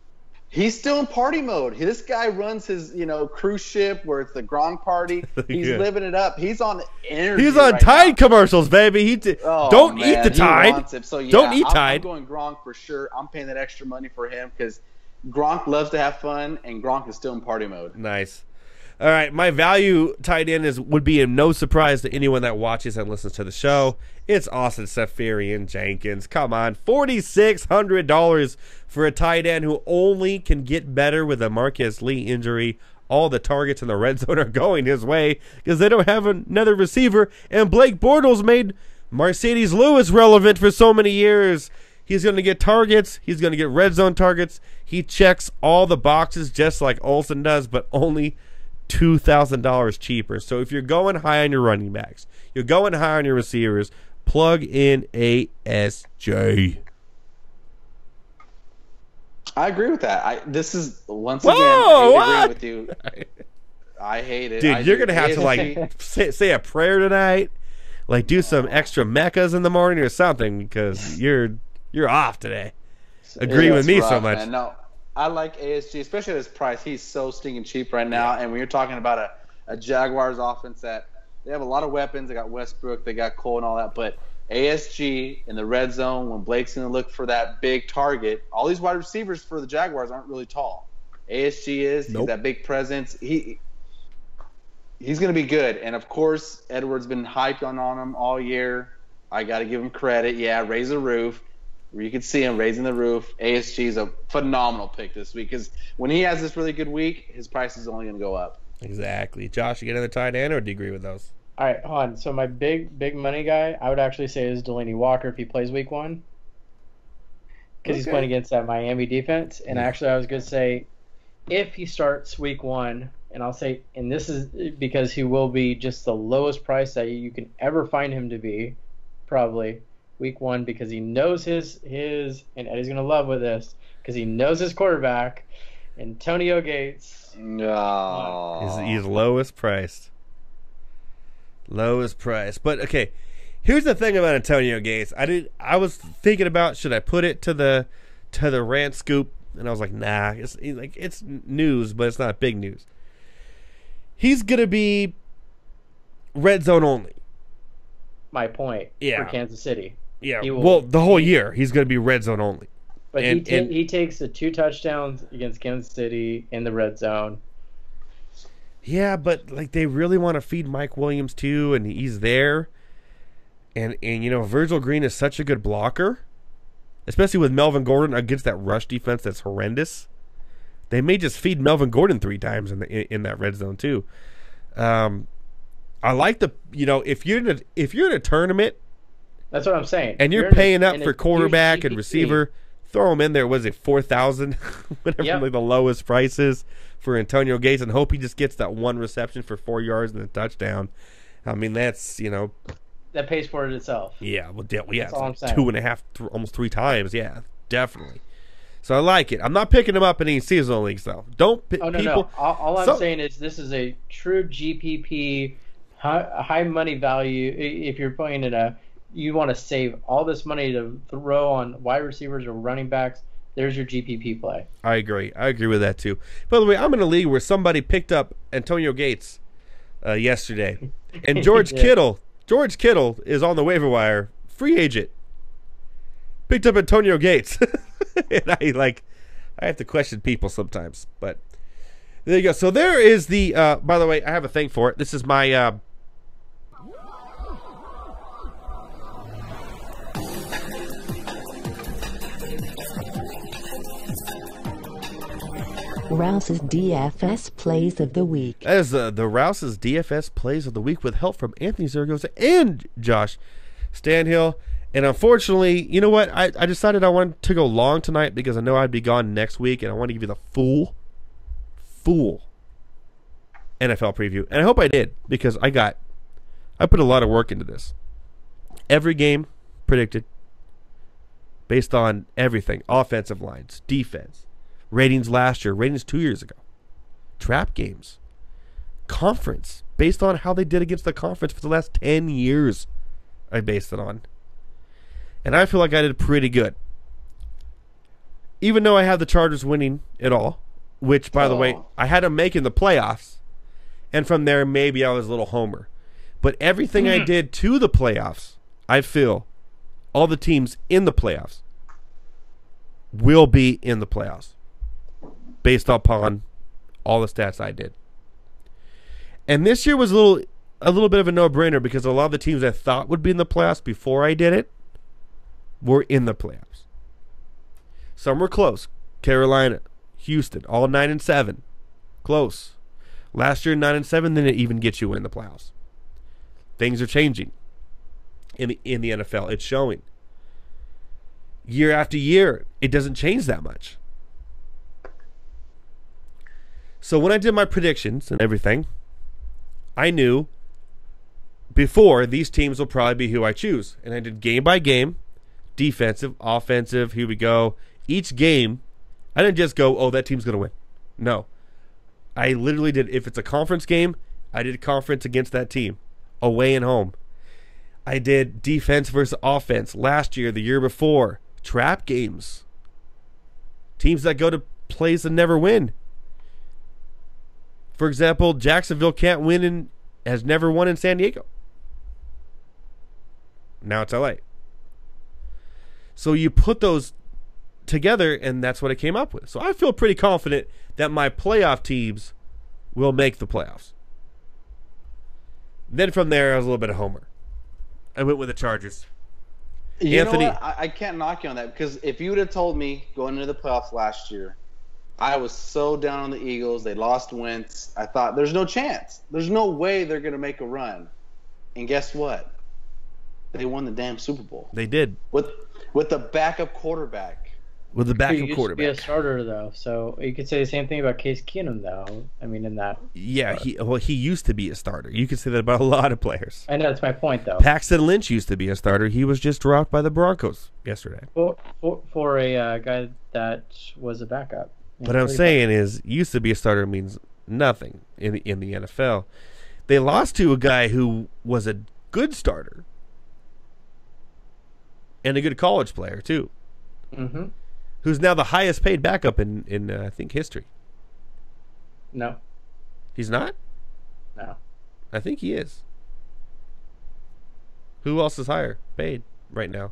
S4: He's still in party mode. This guy runs his, cruise ship where it's the Gronk party. He's living it up. He's on energy.
S1: He's on Tide commercials, baby. Don't eat the Tide.
S4: So, yeah,
S1: don't eat Tide.
S4: I'm going Gronk for sure. I'm paying that extra money for him because Gronk loves to have fun, and Gronk is still in party mode.
S1: Nice. All right, my value tight end would be in no surprise to anyone that watches and listens to the show. It's Austin Seferian-Jenkins. Come on, $4,600 for a tight end who only can get better with a Marquez Lee injury. All the targets in the red zone are going his way because they don't have another receiver, and Blake Bortles made Mercedes Lewis relevant for so many years. He's going to get targets. He's going to get red zone targets. He checks all the boxes just like Olsen does, but only $2,000 cheaper. So if you're going high on your running backs, you're going high on your receivers, plug in ASJ.
S4: I agree with that. This is once
S1: Whoa,
S4: again I
S1: what?
S4: agree with you. I hate it.
S1: Dude, you're gonna have to like say a prayer tonight, like do some extra meccas in the morning or something because you're off today. Agree with me
S4: rough,
S1: so much.
S4: Man. No, I like ASG, especially at his price. He's so stinking cheap right now. And when you're talking about a Jaguars offense that they have a lot of weapons, they got Westbrook, they got Cole and all that, but ASG in the red zone when Blake's going to look for that big target. All these wide receivers for the Jaguars aren't really tall. ASG is. Nope. He's that big presence. He's going to be good. And, of course, Edwards been hyped on him all year. I got to give him credit. Yeah, raise the roof. Where you can see him raising the roof. ASG is a phenomenal pick this week because when he has this really good week, his price is only going to go up.
S1: Exactly. Josh, you get another tight end, or do you agree with those?
S3: All right, hold on. So my big money guy, I would actually say is Delaney Walker if he plays week 1. Because he's playing against that Miami defense. And actually I was going to say if he starts week 1, and I'll say, and this is because he will be just the lowest price that you can ever find him to be, probably, week 1, because he knows his and Eddie's going to love with this, because he knows his quarterback, Antonio Gates.
S4: No.
S1: He's lowest priced. Lowest price. But okay, here's the thing about Antonio Gates. I was thinking about should I put it to the rant scoop, and I was like, nah, it's news, but it's not big news. He's gonna be red zone only.
S3: My point for Kansas City.
S1: Yeah. Well, the whole year he's gonna be red zone only.
S3: But he takes the 2 touchdowns against Kansas City in the red zone.
S1: Yeah, but like they really want to feed Mike Williams too, and he's there. And Virgil Green is such a good blocker, especially with Melvin Gordon against that rush defense that's horrendous. They may just feed Melvin Gordon 3 times in that red zone too. I like if you're in a tournament,
S3: that's what I'm saying.
S1: And you're paying up for quarterback and receiver, throw him in there. Was it 4,000? Whatever the lowest price is for Antonio Gates, and hope he just gets that 1 reception for 4 yards and a touchdown. I mean, that's
S3: that pays for it itself.
S1: Yeah, well, that's
S3: all I'm saying.
S1: 2.5, almost 3 times. Yeah, definitely. So I like it. I'm not picking him up in any seasonal leagues though. No.
S3: All I'm saying is this is a true GPP high money value. If you're playing you want to save all this money to throw on wide receivers or running backs, there's your GPP play.
S1: I agree with that too. By the way, I'm in a league where somebody picked up Antonio Gates yesterday, and George Kittle is on the waiver wire, free agent. Picked up Antonio Gates, and I I have to question people sometimes, but there you go. So there is the. By the way, I have a thing for it. This is my.
S7: Rouse's DFS Plays of the Week.
S1: That is the Rouse's DFS Plays of the Week with help from Anthony Zaragoza and Josh Stanhill. And unfortunately, you know what? I decided I wanted to go long tonight because I know I'd be gone next week, and I want to give you the full NFL preview. And I hope I did, because I put a lot of work into this. Every game predicted based on everything. Offensive lines, defense, ratings last year, ratings 2 years ago, trap games, conference, based on how they did against the conference for the last 10 years. I based it on. And I feel like I did pretty good. Even though I had the Chargers winning it all, which, by the way, I had them making the playoffs. And from there, maybe I was a little homer. But everything I did to the playoffs, I feel all the teams in the playoffs will be in the playoffs based upon all the stats I did. And this year was a little bit of a no-brainer because a lot of the teams I thought would be in the playoffs before I did it were in the playoffs. Some were close. Carolina, Houston, all 9-7. Close. Last year, 9-7, then it even gets you in the playoffs. Things are changing in the NFL. It's showing. Year after year, it doesn't change that much. So when I did my predictions and everything, I knew before these teams will probably be who I choose. And I did game by game, defensive, offensive, here we go. Each game, I didn't just go, oh, that team's going to win. No. I literally did, if it's a conference game, I did conference against that team, away and home. I did defense versus offense last year, the year before, trap games. Teams that go to plays and never win. For example, Jacksonville can't win and has never won in San Diego. Now it's LA. So you put those together, and that's what I came up with. So I feel pretty confident that my playoff teams will make the playoffs. Then from there, I was a little bit of homer. I went with the Chargers.
S4: Anthony, know what? I can't knock you on that, because if you would have told me going into the playoffs last year, I was so down on the Eagles. They lost Wentz. I thought there's no chance. There's no way they're going to make a run. And guess what? They won the damn Super Bowl.
S1: They did.
S4: With the backup quarterback.
S1: With the backup
S3: he used
S1: quarterback.
S3: to be a starter, though. So you could say the same thing about Case Keenum, though. I mean, in that.
S1: Yeah, he used to be a starter. You could say that about a lot of players.
S3: I know, that's my point, though.
S1: Paxton Lynch used to be a starter. He was just dropped by the Broncos yesterday.
S3: For a guy that was a backup.
S1: What I'm saying is, used to be a starter means nothing in the NFL. They lost to a guy who was a good starter and a good college player too, who's now the highest paid backup in I think history.
S3: No,
S1: he's not.
S3: No,
S1: I think he is. Who else is higher paid right now?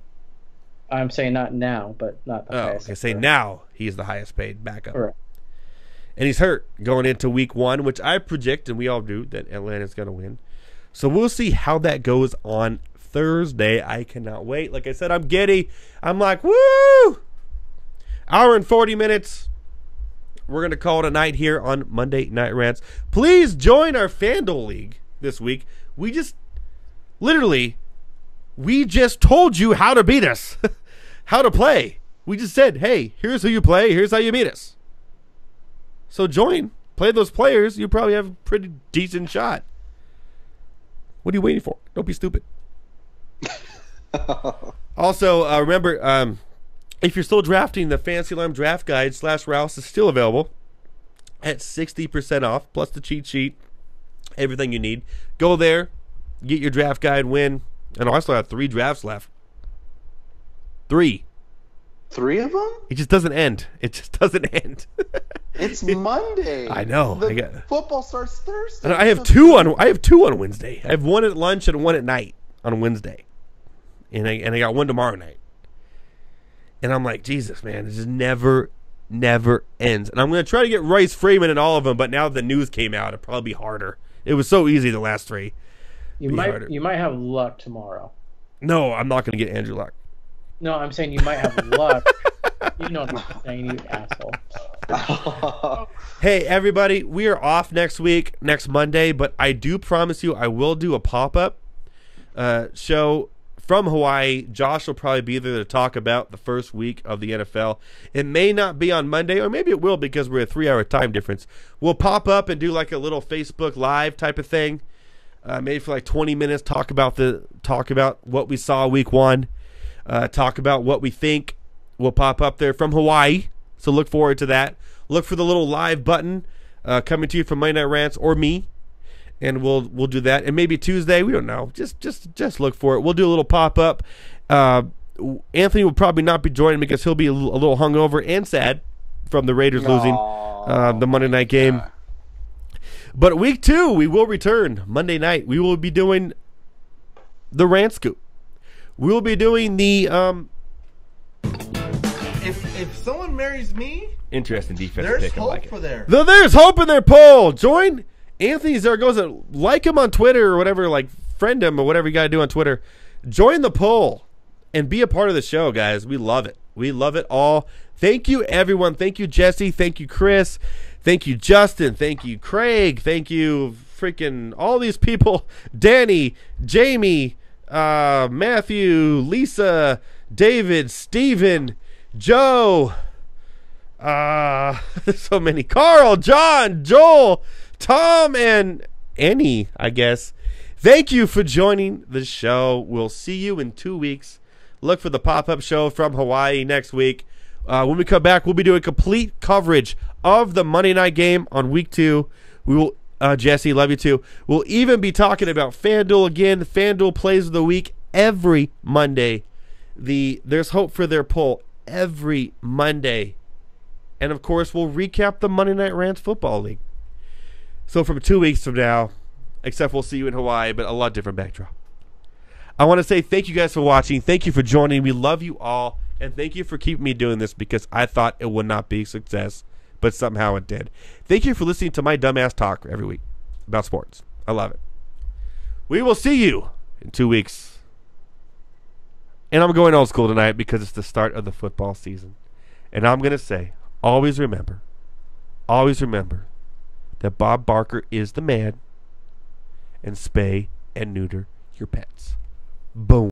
S3: I'm saying not now, but not the highest.
S1: I say now he's the highest paid backup.
S3: Right.
S1: And he's hurt going into week 1, which I predict, and we all do, that Atlanta's going to win. So we'll see how that goes on Thursday. I cannot wait. Like I said, I'm giddy. I'm like, woo! Hour and 40 minutes. We're going to call it a night here on Monday Night Rants. Please join our FanDuel League this week. We just told you how to beat us, how to play. We just said, hey, here's who you play, here's how you beat us. So join, play those players. You probably have a pretty decent shot. What are you waiting for? Don't be stupid. Also, remember, if you're still drafting, the Fantasy Alarm Draft Guide / Rouse is still available at 60% off, plus the cheat sheet, everything you need. Go there, get your draft guide, win. And I still have 3 drafts left. 3.
S4: 3 of them?
S1: It just doesn't end.
S4: It's Monday.
S1: I know.
S4: Football starts Thursday.
S1: I have 2 on Wednesday. I have 1 at lunch and 1 at night on Wednesday. And I got 1 tomorrow night. And I'm like, Jesus, man, it just never never ends. And I'm going to try to get Royce Freeman in all of them, but now the news came out, it'll probably be harder. It was so easy the last three.
S3: You might have luck tomorrow.
S1: No, I'm not going to get Andrew Luck.
S3: No, I'm saying you might have luck. You know what I'm saying, you asshole.
S1: Hey, everybody, we are off next week, next Monday, but I do promise you I will do a pop-up show from Hawaii. Josh will probably be there to talk about the first week of the NFL. It may not be on Monday, or maybe it will because we're a 3-hour time difference. We'll pop up and do like a little Facebook Live type of thing, maybe for like 20 minutes, talk about what we saw week 1, talk about what we think. Will pop up there from Hawaii, so look forward to that. Look for the little live button coming to you from Monday Night Rants or me, and we'll do that. And maybe Tuesday, we don't know. Just look for it. We'll do a little pop up. Anthony will probably not be joining because he'll be a little hungover and sad from the Raiders losing the Monday night game. But week 2, we will return Monday night. We will be doing the Rant Scoop. We will be doing the
S6: If someone marries me,
S1: interesting defense
S6: there's
S1: pick.
S6: hope
S1: I like
S6: for
S1: it.
S6: there.
S1: There's hope in their poll. Join Anthony Zaragoza. Like him on Twitter or whatever. Like friend him or whatever you got to do on Twitter. Join the poll and be a part of the show, guys. We love it. We love it all. Thank you, everyone. Thank you, Jesse. Thank you, Chris. Thank you, Justin. Thank you, Craig. Thank you, freaking all these people. Danny, Jamie, Matthew, Lisa, David, Steven, Joe, there's so many. Carl, John, Joel, Tom, and Annie, I guess. Thank you for joining the show. We'll see you in 2 weeks. Look for the pop-up show from Hawaii next week. When we come back, we'll be doing complete coverage of the Monday night game on week 2. We will, Jesse, love you too. We'll even be talking about FanDuel again. FanDuel plays of the week every Monday. There's hope for their poll every Monday. And of course, we'll recap the Monday Night Rants Football League. So from 2 weeks from now, except we'll see you in Hawaii, but a lot different backdrop. I want to say thank you guys for watching. Thank you for joining. We love you all. And thank you for keeping me doing this because I thought it would not be a success, but somehow it did. Thank you for listening to my dumbass talk every week about sports. I love it. We will see you in 2 weeks. And I'm going old school tonight because it's the start of the football season. And I'm going to say, always remember that Bob Barker is the man, and spay and neuter your pets. Boom.